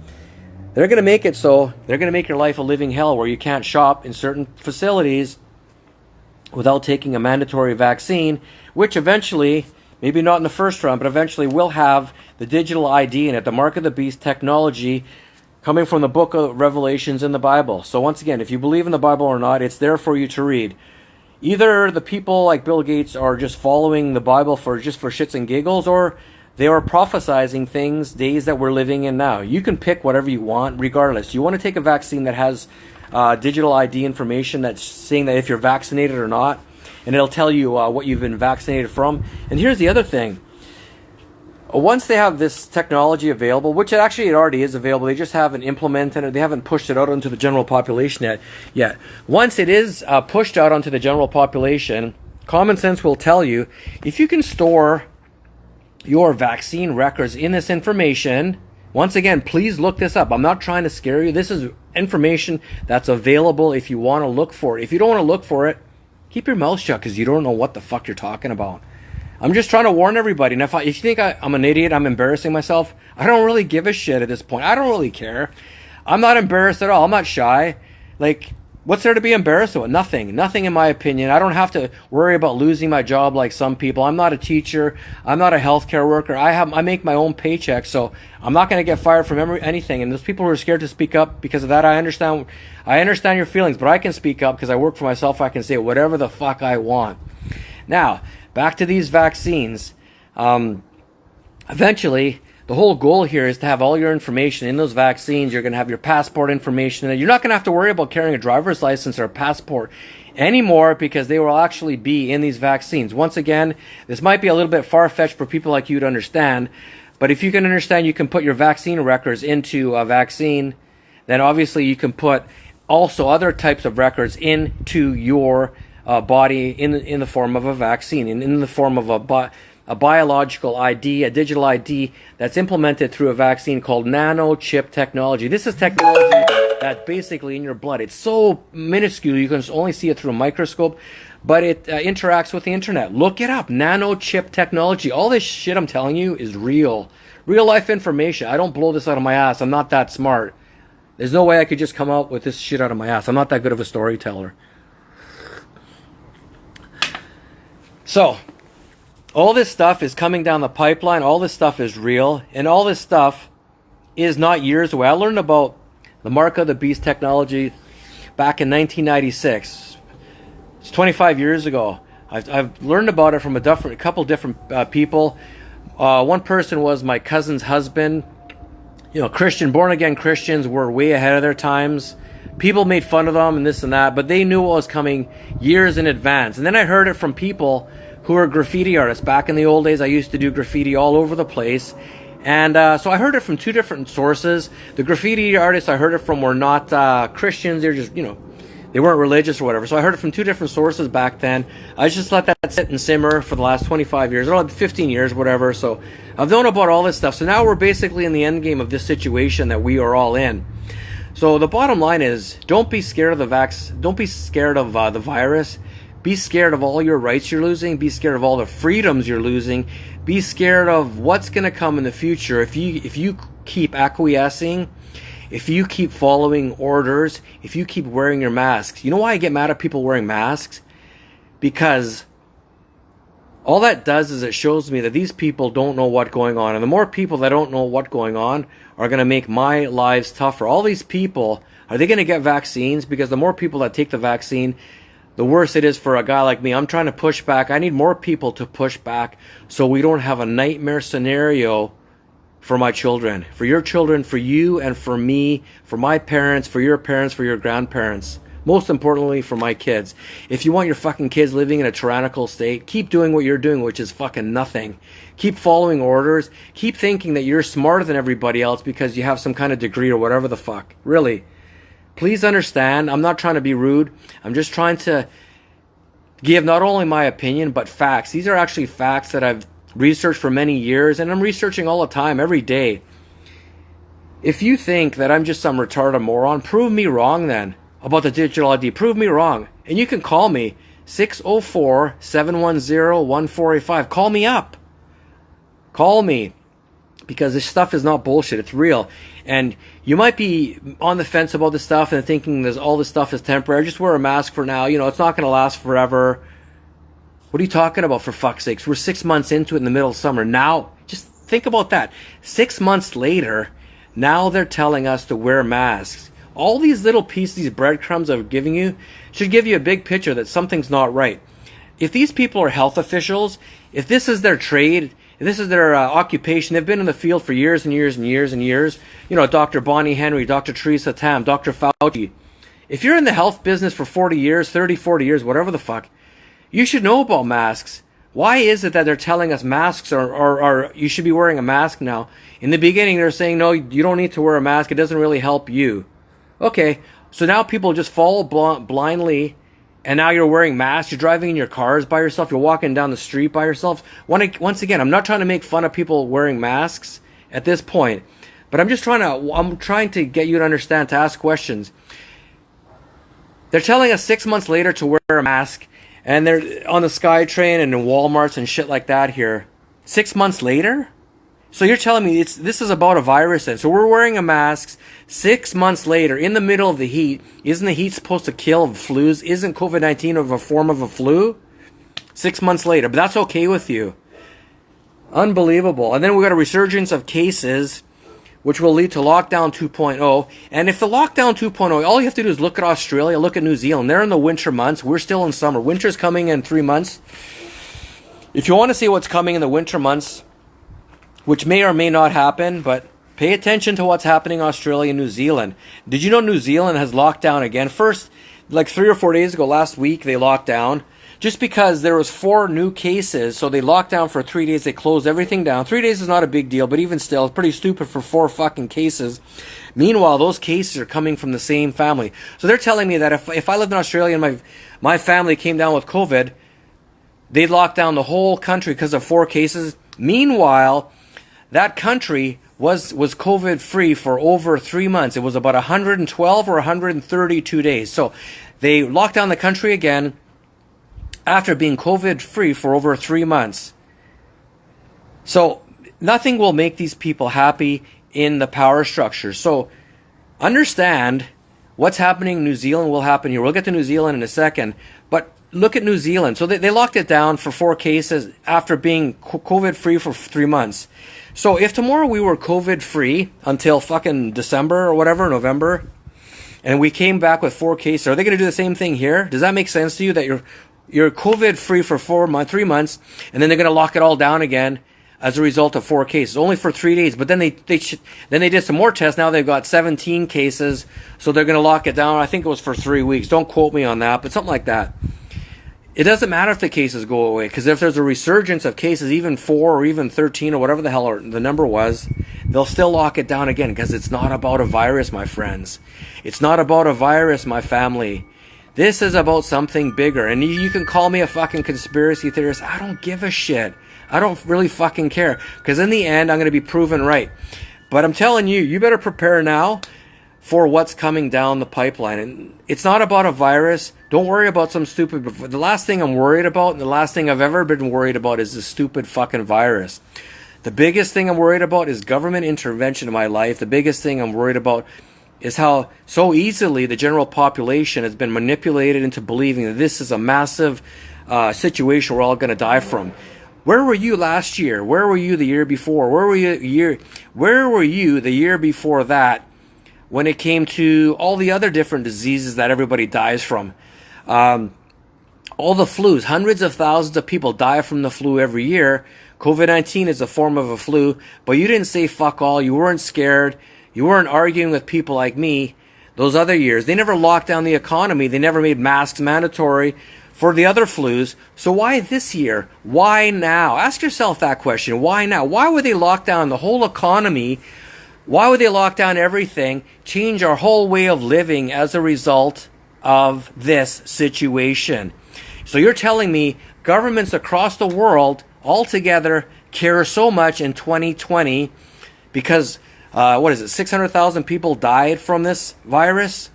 They're going to make it so, they're going to make your life a living hell where you can't shop in certain facilities without taking a mandatory vaccine, which eventually, maybe not in the first round, but eventually will have the digital ID in it, the mark of the beast technology coming from the book of Revelations in the Bible. So once again, if you believe in the Bible or not, it's there for you to read. Either the people like Bill Gates are just following the Bible for shits and giggles, or They were prophesizing things, days that we're living in now. You can pick whatever you want, regardless. You want to take a vaccine that has digital ID information that's saying that if you're vaccinated or not, and it'll tell you what you've been vaccinated from. And here's the other thing. Once they have this technology available, which it already is available, they just haven't implemented it, they haven't pushed it out onto the general population yet. Once it is pushed out onto the general population, common sense will tell you, if you can store your vaccine records in this information, once again, please look this up. I'm not trying to scare you. This is information that's available if you want to look for it. If you don't want to look for it, keep your mouth shut because you don't know what the fuck you're talking about. I'm just trying to warn everybody. And if you think I'm an idiot, I'm embarrassing myself, I don't really give a shit at this point. I don't really care. I'm not embarrassed at all. I'm not shy. Like, what's there to be embarrassed about? Nothing. Nothing in my opinion. I don't have to worry about losing my job like some people. I'm not a teacher. I'm not a healthcare worker. I make my own paycheck, so I'm not going to get fired from anything. And those people who are scared to speak up because of that, I understand your feelings, but I can speak up because I work for myself. I can say whatever the fuck I want. Now, back to these vaccines. Eventually, the whole goal here is to have all your information in those vaccines. You're going to have your passport information. And you're not going to have to worry about carrying a driver's license or a passport anymore because they will actually be in these vaccines. Once again, this might be a little bit far-fetched for people like you to understand. But if you can understand you can put your vaccine records into a vaccine, then obviously you can put also other types of records into your body in the form of a vaccine, in the form of a biological ID, a digital ID that's implemented through a vaccine called nanochip technology. This is technology that's basically in your blood. It's so minuscule you can only see it through a microscope, but it interacts with the internet. Look it up, nanochip technology. All this shit I'm telling you is real life information. I don't blow this out of my ass. I'm not that smart. There's no way I could just come out with this shit out of my ass. I'm not that good of a storyteller. So, all this stuff is coming down the pipeline. All this stuff is real. And all this stuff is not years away. I learned about the Mark of the Beast technology back in 1996. It's 25 years ago. I've learned about it from a couple different people. One person was my cousin's husband. You know, born-again Christians were way ahead of their times. People made fun of them and this and that, but they knew what was coming years in advance. And then I heard it from people who were graffiti artists. Back in the old days, I used to do graffiti all over the place. And so I heard it from two different sources. The graffiti artists I heard it from were not Christians. They're just, they weren't religious or whatever. So I heard it from two different sources back then. I just let that sit and simmer for the last 25 years, or 15 years, whatever. So I've known about all this stuff. So now we're basically in the end game of this situation that we are all in. So the bottom line is, don't be scared of don't be scared of the virus. Be scared of all your rights you're losing. Be scared of all the freedoms you're losing. Be scared of what's going to come in the future if you keep acquiescing, if you keep following orders, if you keep wearing your masks. You know why I get mad at people wearing masks? Because all that does is it shows me that these people don't know what's going on. And the more people that don't know what's going on are going to make my lives tougher. All these people, are they going to get vaccines? Because the more people that take the vaccine, the worse it is for a guy like me. I'm trying to push back. I need more people to push back so we don't have a nightmare scenario for my children, for your children, for you and for me, for my parents, for your grandparents. Most importantly, for my kids. If you want your fucking kids living in a tyrannical state, keep doing what you're doing, which is fucking nothing. Keep following orders. Keep thinking that you're smarter than everybody else because you have some kind of degree or whatever the fuck. Really. Please understand, I'm not trying to be rude. I'm just trying to give not only my opinion, but facts. These are actually facts that I've researched for many years, and I'm researching all the time, every day. If you think that I'm just some retarded moron, prove me wrong then about the digital ID. Prove me wrong. And you can call me, 604-710-1485. Call me up. Call me. Because this stuff is not bullshit. It's real. And you might be on the fence about this stuff and thinking all this stuff is temporary. Just wear a mask for now. It's not going to last forever. What are you talking about, for fuck's sakes? We're 6 months into it in the middle of summer. Now, just think about that. 6 months later, now they're telling us to wear masks. All these little pieces, these breadcrumbs I'm giving you, should give you a big picture that something's not right. If these people are health officials, if this is their trade, This is their occupation. They've been in the field for years and years and years and years. You know, Dr. Bonnie Henry, Dr. Teresa Tam, Dr. Fauci. If you're in the health business for 40 years, 30, 40 years, whatever the fuck, you should know about masks. Why is it that they're telling us masks are you should be wearing a mask now? In the beginning, they're saying, no, you don't need to wear a mask. It doesn't really help you. Okay, so now people just follow blindly, and now you're wearing masks. You're driving in your cars by yourself. You're walking down the street by yourself. Once again, I'm not trying to make fun of people wearing masks at this point, but I'm trying to get you to understand, to ask questions. They're telling us 6 months later to wear a mask, and they're on the SkyTrain and in Walmarts and shit like that here. 6 months later? So you're telling me this is about a virus then. So we're wearing a mask 6 months later in the middle of the heat. Isn't the heat supposed to kill flus? Isn't COVID-19 a form of a flu? 6 months later, but that's okay with you. Unbelievable. And then we got a resurgence of cases, which will lead to lockdown 2.0. And if the lockdown 2.0, all you have to do is look at Australia, look at New Zealand. They're in the winter months. We're still in summer. Winter's coming in 3 months. If you want to see what's coming in the winter months, which may or may not happen, but pay attention to what's happening in Australia and New Zealand. Did you know New Zealand has locked down again? First, like 3 or 4 days ago, last week, they locked down. Just because there was 4 new cases, so they locked down for 3 days, they closed everything down. 3 days is not a big deal, but even still, it's pretty stupid for 4 fucking cases. Meanwhile, those cases are coming from the same family. So they're telling me that if I lived in Australia and my family came down with COVID, they'd lock down the whole country because of 4 cases. Meanwhile, that country was COVID-free for over 3 months. It was about 112 or 132 days. So they locked down the country again after being COVID-free for over 3 months. So nothing will make these people happy in the power structure. So understand what's happening in New Zealand will happen here. We'll get to New Zealand in a second. But look at New Zealand. So they locked it down for 4 cases after being COVID-free for 3 months. So if tomorrow we were COVID-free until fucking December or whatever, November, and we came back with 4 cases, are they going to do the same thing here? Does that make sense to you that you're COVID-free for 3 months, and then they're going to lock it all down again as a result of 4 cases, only for 3 days? But then they did some more tests. Now they've got 17 cases, so they're going to lock it down. I think it was for 3 weeks. Don't quote me on that, but something like that. It doesn't matter if the cases go away, because if there's a resurgence of cases, even 4 or even 13 or whatever the hell the number was, they'll still lock it down again, because it's not about a virus, my friends. It's not about a virus, my family. This is about something bigger. And you can call me a fucking conspiracy theorist. I don't give a shit. I don't really fucking care, because in the end, I'm going to be proven right. But I'm telling you, you better prepare now for what's coming down the pipeline. And it's not about a virus. Don't worry about some stupid... The last thing I'm worried about, and the last thing I've ever been worried about, is this stupid fucking virus. The biggest thing I'm worried about is government intervention in my life. The biggest thing I'm worried about is how so easily the general population has been manipulated into believing that this is a massive situation we're all going to die from. Where were you last year? Where were you the year before? Where were you the year before that, when it came to all the other different diseases that everybody dies from? All the flus, hundreds of thousands of people die from the flu every year. COVID-19 is a form of a flu, but you didn't say fuck all. You weren't scared. You weren't arguing with people like me those other years. They never locked down the economy. They never made masks mandatory for the other flus. So why this year? Why now? Ask yourself that question. Why now? Why would they lock down the whole economy? Why would they lock down everything, change our whole way of living as a result of this situation? So you're telling me governments across the world altogether care so much in 2020 because, 600,000 people died from this virus?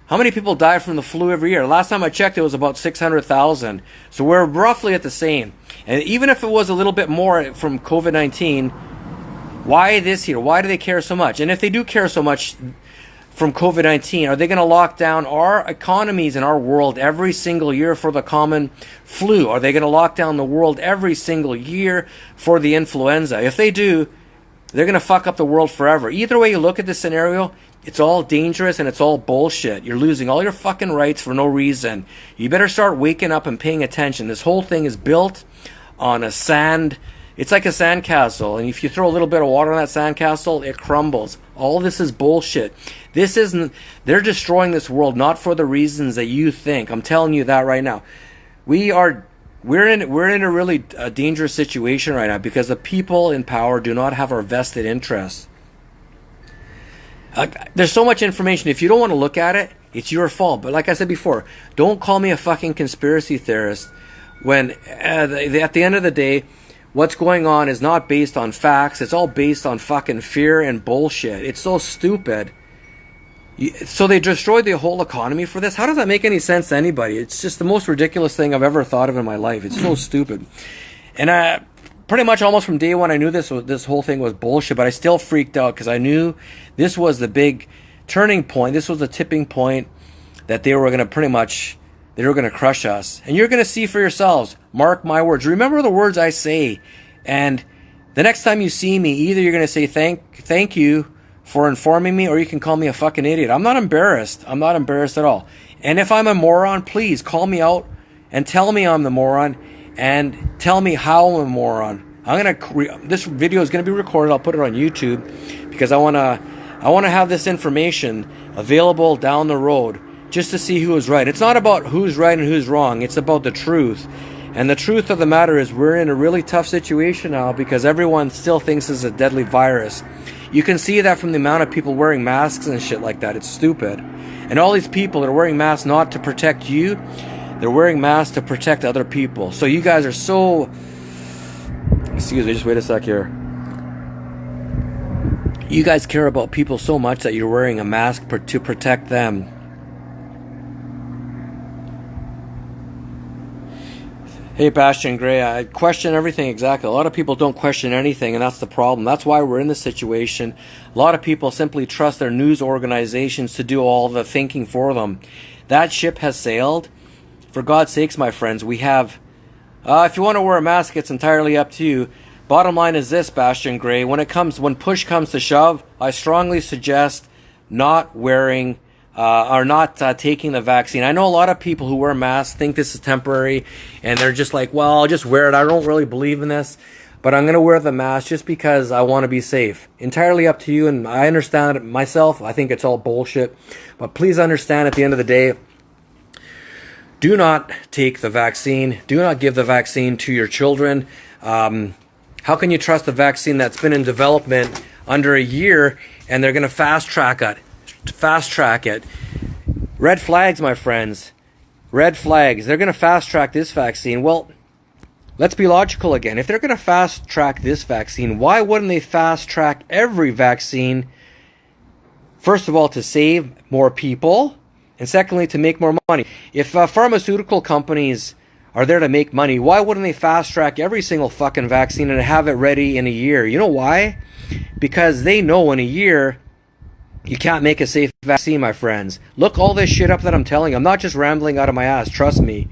How many people die from the flu every year? Last time I checked, it was about 600,000. So we're roughly at the same. And even if it was a little bit more from COVID-19, why this year? Why do they care so much? And if they do care so much from COVID-19, are they going to lock down our economies in our world every single year for the common flu? Are they going to lock down the world every single year for the influenza? If they do, they're going to fuck up the world forever. Either way you look at this scenario, it's all dangerous and it's all bullshit. You're losing all your fucking rights for no reason. You better start waking up and paying attention. This whole thing is built on a sand It's like a sandcastle, and if you throw a little bit of water on that sandcastle, it crumbles. All this is bullshit. This isn't. They're destroying this world not for the reasons that you think. I'm telling you that right now. We're in a really dangerous situation right now because the people in power do not have our vested interests. There's so much information. If you don't want to look at it, it's your fault. But like I said before, don't call me a fucking conspiracy theorist when at the end of the day, what's going on is not based on facts. It's all based on fucking fear and bullshit. It's so stupid. So they destroyed the whole economy for this? How does that make any sense to anybody? It's just the most ridiculous thing I've ever thought of in my life. It's so stupid. And pretty much almost from day one, I knew this whole thing was bullshit, but I still freaked out because I knew this was the big turning point. This was the tipping point that they were going to crush us. And you're going to see for yourselves. Mark my words. Remember the words I say. And the next time you see me, either you're going to say thank you for informing me, or you can call me a fucking idiot. I'm not embarrassed. I'm not embarrassed at all. And if I'm a moron, please call me out and tell me I'm the moron and tell me how I'm a moron. This video is going to be recorded. I'll put it on YouTube because I want to have this information available down the road just to see who is right. It's not about who's right and who's wrong. It's about the truth. And the truth of the matter is we're in a really tough situation now because everyone still thinks it's a deadly virus. You can see that from the amount of people wearing masks and shit like that. It's stupid. And all these people are wearing masks not to protect you. They're wearing masks to protect other people. So you guys are so... Excuse me, just wait a sec here. You guys care about people so much that you're wearing a mask to protect them. Hey, Bastion Gray, I question everything exactly. A lot of people don't question anything, and that's the problem. That's why we're in this situation. A lot of people simply trust their news organizations to do all the thinking for them. That ship has sailed. For God's sakes, my friends, we have... if you want to wear a mask, it's entirely up to you. Bottom line is this, Bastion Gray. When push comes to shove, I strongly suggest not wearing... are not taking the vaccine. I know a lot of people who wear masks think this is temporary, and they're just like, well, I'll just wear it. I don't really believe in this, but I'm going to wear the mask just because I want to be safe. Entirely up to you, and I understand it myself. I think it's all bullshit, but please understand at the end of the day, do not take the vaccine. Do not give the vaccine to your children. How can you trust a vaccine that's been in development under a year, and they're going to fast track it? Red flags, my friends. Red flags. They're going to fast track this vaccine. Well, let's be logical again. If they're going to fast track this vaccine, why wouldn't they fast track every vaccine? First of all, to save more people, and secondly, to make more money. If pharmaceutical companies are there to make money, why wouldn't they fast track every single fucking vaccine and have it ready in a year? You know why? Because they know in a year you can't make a safe vaccine, my friends. Look all this shit up that I'm telling you. I'm not just rambling out of my ass, trust me.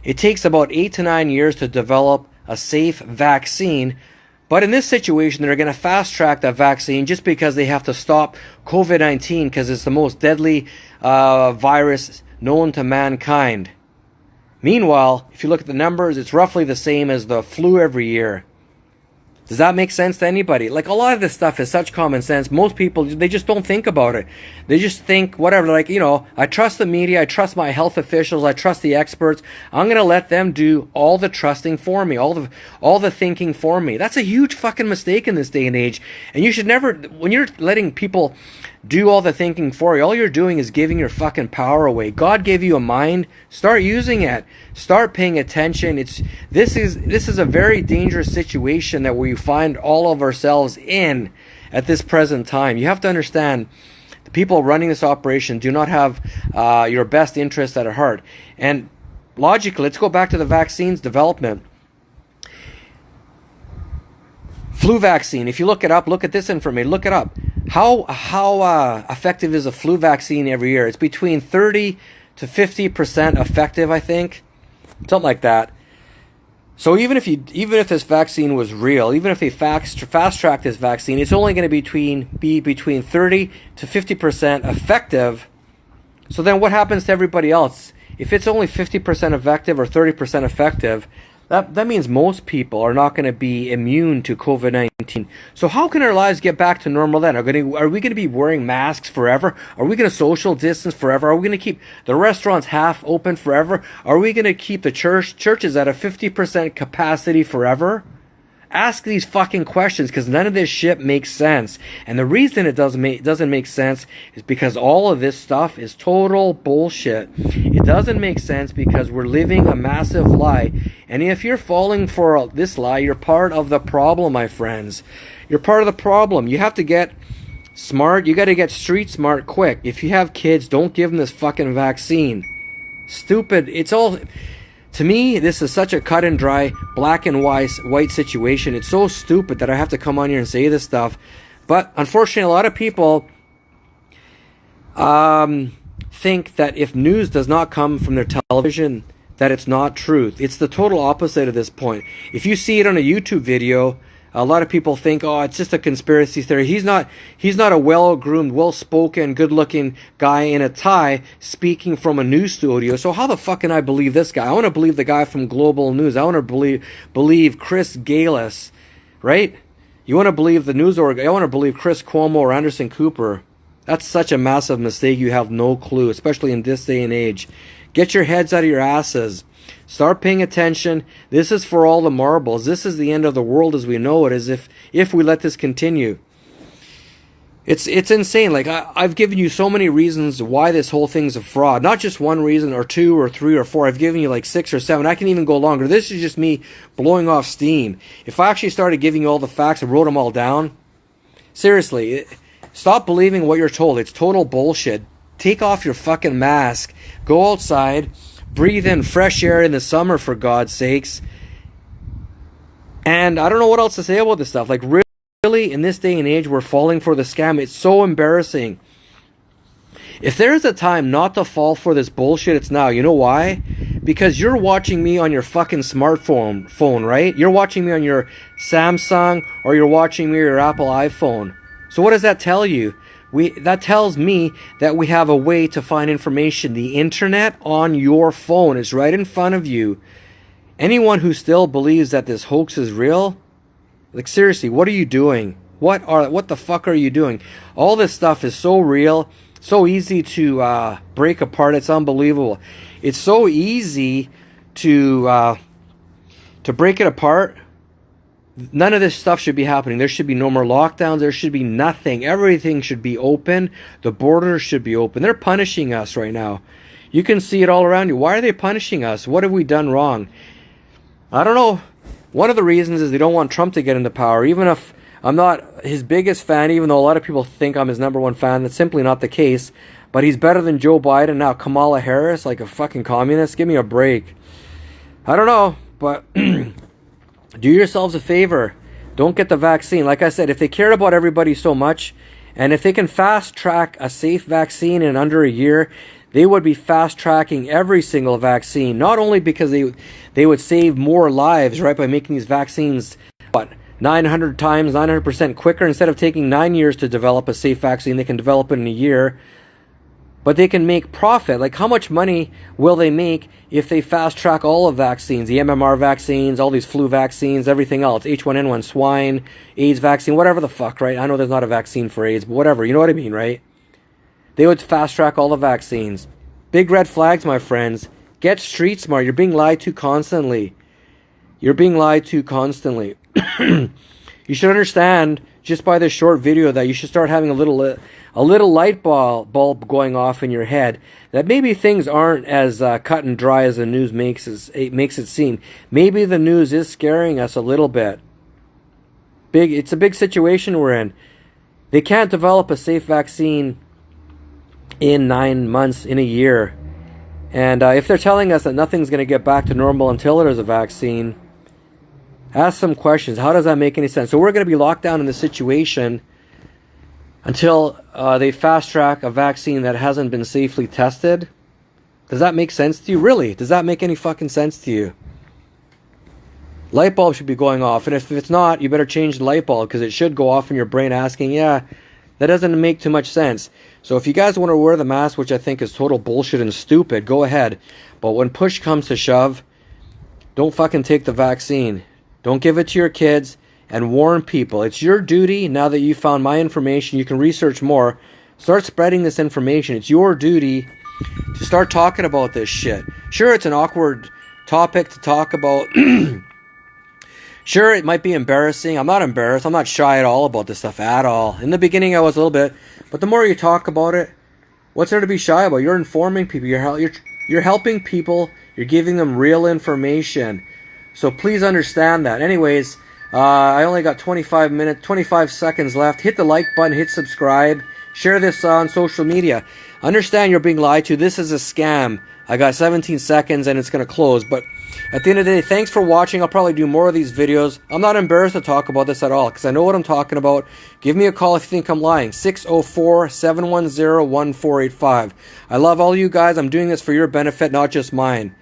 It takes about 8 to 9 years to develop a safe vaccine. But in this situation, they're going to fast track that vaccine just because they have to stop COVID-19 because it's the most deadly virus known to mankind. Meanwhile, if you look at the numbers, it's roughly the same as the flu every year. Does that make sense to anybody? Like, a lot of this stuff is such common sense. Most people, they just don't think about it. They just think, whatever, like, you know, I trust the media, I trust my health officials, I trust the experts. I'm going to let them do all the trusting for me, all the thinking for me. That's a huge fucking mistake in this day and age. And you should never, when you're letting people do all the thinking for you, all you're doing is giving your fucking power away. God gave you a mind. Start using it. Start paying attention. This is a very dangerous situation that we find all of ourselves in at this present time. You have to understand, the people running this operation do not have your best interest at heart. And logically, let's go back to the vaccines development. Flu vaccine. If you look it up, look at this information. Look it up. How effective is a flu vaccine every year? It's between 30 to 50% effective, I think, something like that. So even if this vaccine was real, even if they fast track this vaccine, it's only going to be between 30 to 50% effective. So then what happens to everybody else? If it's only 50% effective or 30% effective, That means most people are not going to be immune to COVID-19. So how can our lives get back to normal then? Are we going to be wearing masks forever? Are we going to social distance forever? Are we going to keep the restaurants half open forever? Are we going to keep the churches at a 50% capacity forever? Ask these fucking questions, because none of this shit makes sense. And the reason it doesn't make sense is because all of this stuff is total bullshit. It doesn't make sense because we're living a massive lie. And if you're falling for this lie, you're part of the problem, my friends. You're part of the problem. You have to get smart. You got to get street smart quick. If you have kids, don't give them this fucking vaccine. Stupid. It's all... To me, this is such a cut and dry, black and white situation. It's so stupid that I have to come on here and say this stuff. But unfortunately, a lot of people think that if news does not come from their television, that it's not truth. It's the total opposite at this point. If you see it on a YouTube video, a lot of people think, oh, it's just a conspiracy theory. He's not a well-groomed, well-spoken, good-looking guy in a tie speaking from a news studio. So how the fuck can I believe this guy? I want to believe the guy from Global News. I want to believe Chris Galis, right? You want to believe the news org. I want to believe Chris Cuomo or Anderson Cooper. That's such a massive mistake. You have no clue, especially in this day and age. Get your heads out of your asses. Start paying attention. This is for all the marbles. This is the end of the world as we know it, as if we let this continue. It's insane. Like, I've given you so many reasons why this whole thing's a fraud. Not just one reason or two or three or four. I've given you like 6 or 7. I can even go longer. This is just me blowing off steam. If I actually started giving you all the facts and wrote them all down, seriously, stop believing what you're told. It's total bullshit. Take off your fucking mask. Go outside. Breathe in fresh air in the summer, for God's sakes. And I don't know what else to say about this stuff. Like, really, in this day and age, we're falling for the scam. It's so embarrassing. If there's a time not to fall for this bullshit, it's now. You know why? Because you're watching me on your fucking smartphone, right? You're watching me on your Samsung, or you're watching me on your Apple iPhone. So what does that tell you? That tells me that we have a way to find information. The internet on your phone is right in front of you. Anyone who still believes that this hoax is real, like, seriously, what are you doing? What the fuck are you doing? All this stuff is so real, so easy to break apart. It's unbelievable. It's so easy to break it apart. None of this stuff should be happening. There should be no more lockdowns. There should be nothing. Everything should be open. The borders should be open. They're punishing us right now. You can see it all around you. Why are they punishing us? What have we done wrong? I don't know. One of the reasons is they don't want Trump to get into power. Even if I'm not his biggest fan, even though a lot of people think I'm his #1 fan, that's simply not the case. But he's better than Joe Biden. Now Kamala Harris, like a fucking communist. Give me a break. I don't know, but... Do yourselves a favor. Don't get the vaccine. Like I said, if they cared about everybody so much, and if they can fast track a safe vaccine in under a year, they would be fast tracking every single vaccine. Not only because they would save more lives, right, by making these vaccines, 900 times, 900% quicker. Instead of taking 9 years to develop a safe vaccine, they can develop it in a year. But they can make profit. Like, how much money will they make if they fast track all of vaccines, the MMR vaccines, all these flu vaccines, everything else, H1N1, swine, AIDS vaccine, whatever the fuck, right? I know there's not a vaccine for AIDS, but whatever, you know what I mean, right? They would fast track all the vaccines. Big red flags, my friends. Get street smart. You're being lied to constantly. You're being lied to constantly. You should understand, just by this short video, that you should start having a little light bulb going off in your head, that maybe things aren't as cut and dry as the news makes it seem. Maybe the news is scaring us a little bit. It's a big situation we're in. They can't develop a safe vaccine in 9 months, in a year. And if they're telling us that nothing's going to get back to normal until there's a vaccine, ask some questions. How does that make any sense? So we're going to be locked down in this situation until they fast track a vaccine that hasn't been safely tested. Does that make sense to you? Really? Does that make any fucking sense to you? Light bulb should be going off. And if it's not, you better change the light bulb, because it should go off in your brain asking, yeah, that doesn't make too much sense. So if you guys want to wear the mask, which I think is total bullshit and stupid, go ahead. But when push comes to shove, don't fucking take the vaccine. Don't give it to your kids, and warn people. It's your duty, now that you found my information, you can research more. Start spreading this information. It's your duty to start talking about this shit. Sure, it's an awkward topic to talk about. Sure, it might be embarrassing. I'm not embarrassed. I'm not shy at all about this stuff at all. In the beginning, I was a little bit. But the more you talk about it, what's there to be shy about? You're informing people. You're helping people. You're giving them real information. So please understand that. Anyways, I only got 25 seconds left. Hit the like button. Hit subscribe. Share this on social media. Understand you're being lied to. This is a scam. I got 17 seconds and it's going to close. But at the end of the day, thanks for watching. I'll probably do more of these videos. I'm not embarrassed to talk about this at all because I know what I'm talking about. Give me a call if you think I'm lying. 604-710-1485. I love all you guys. I'm doing this for your benefit, not just mine.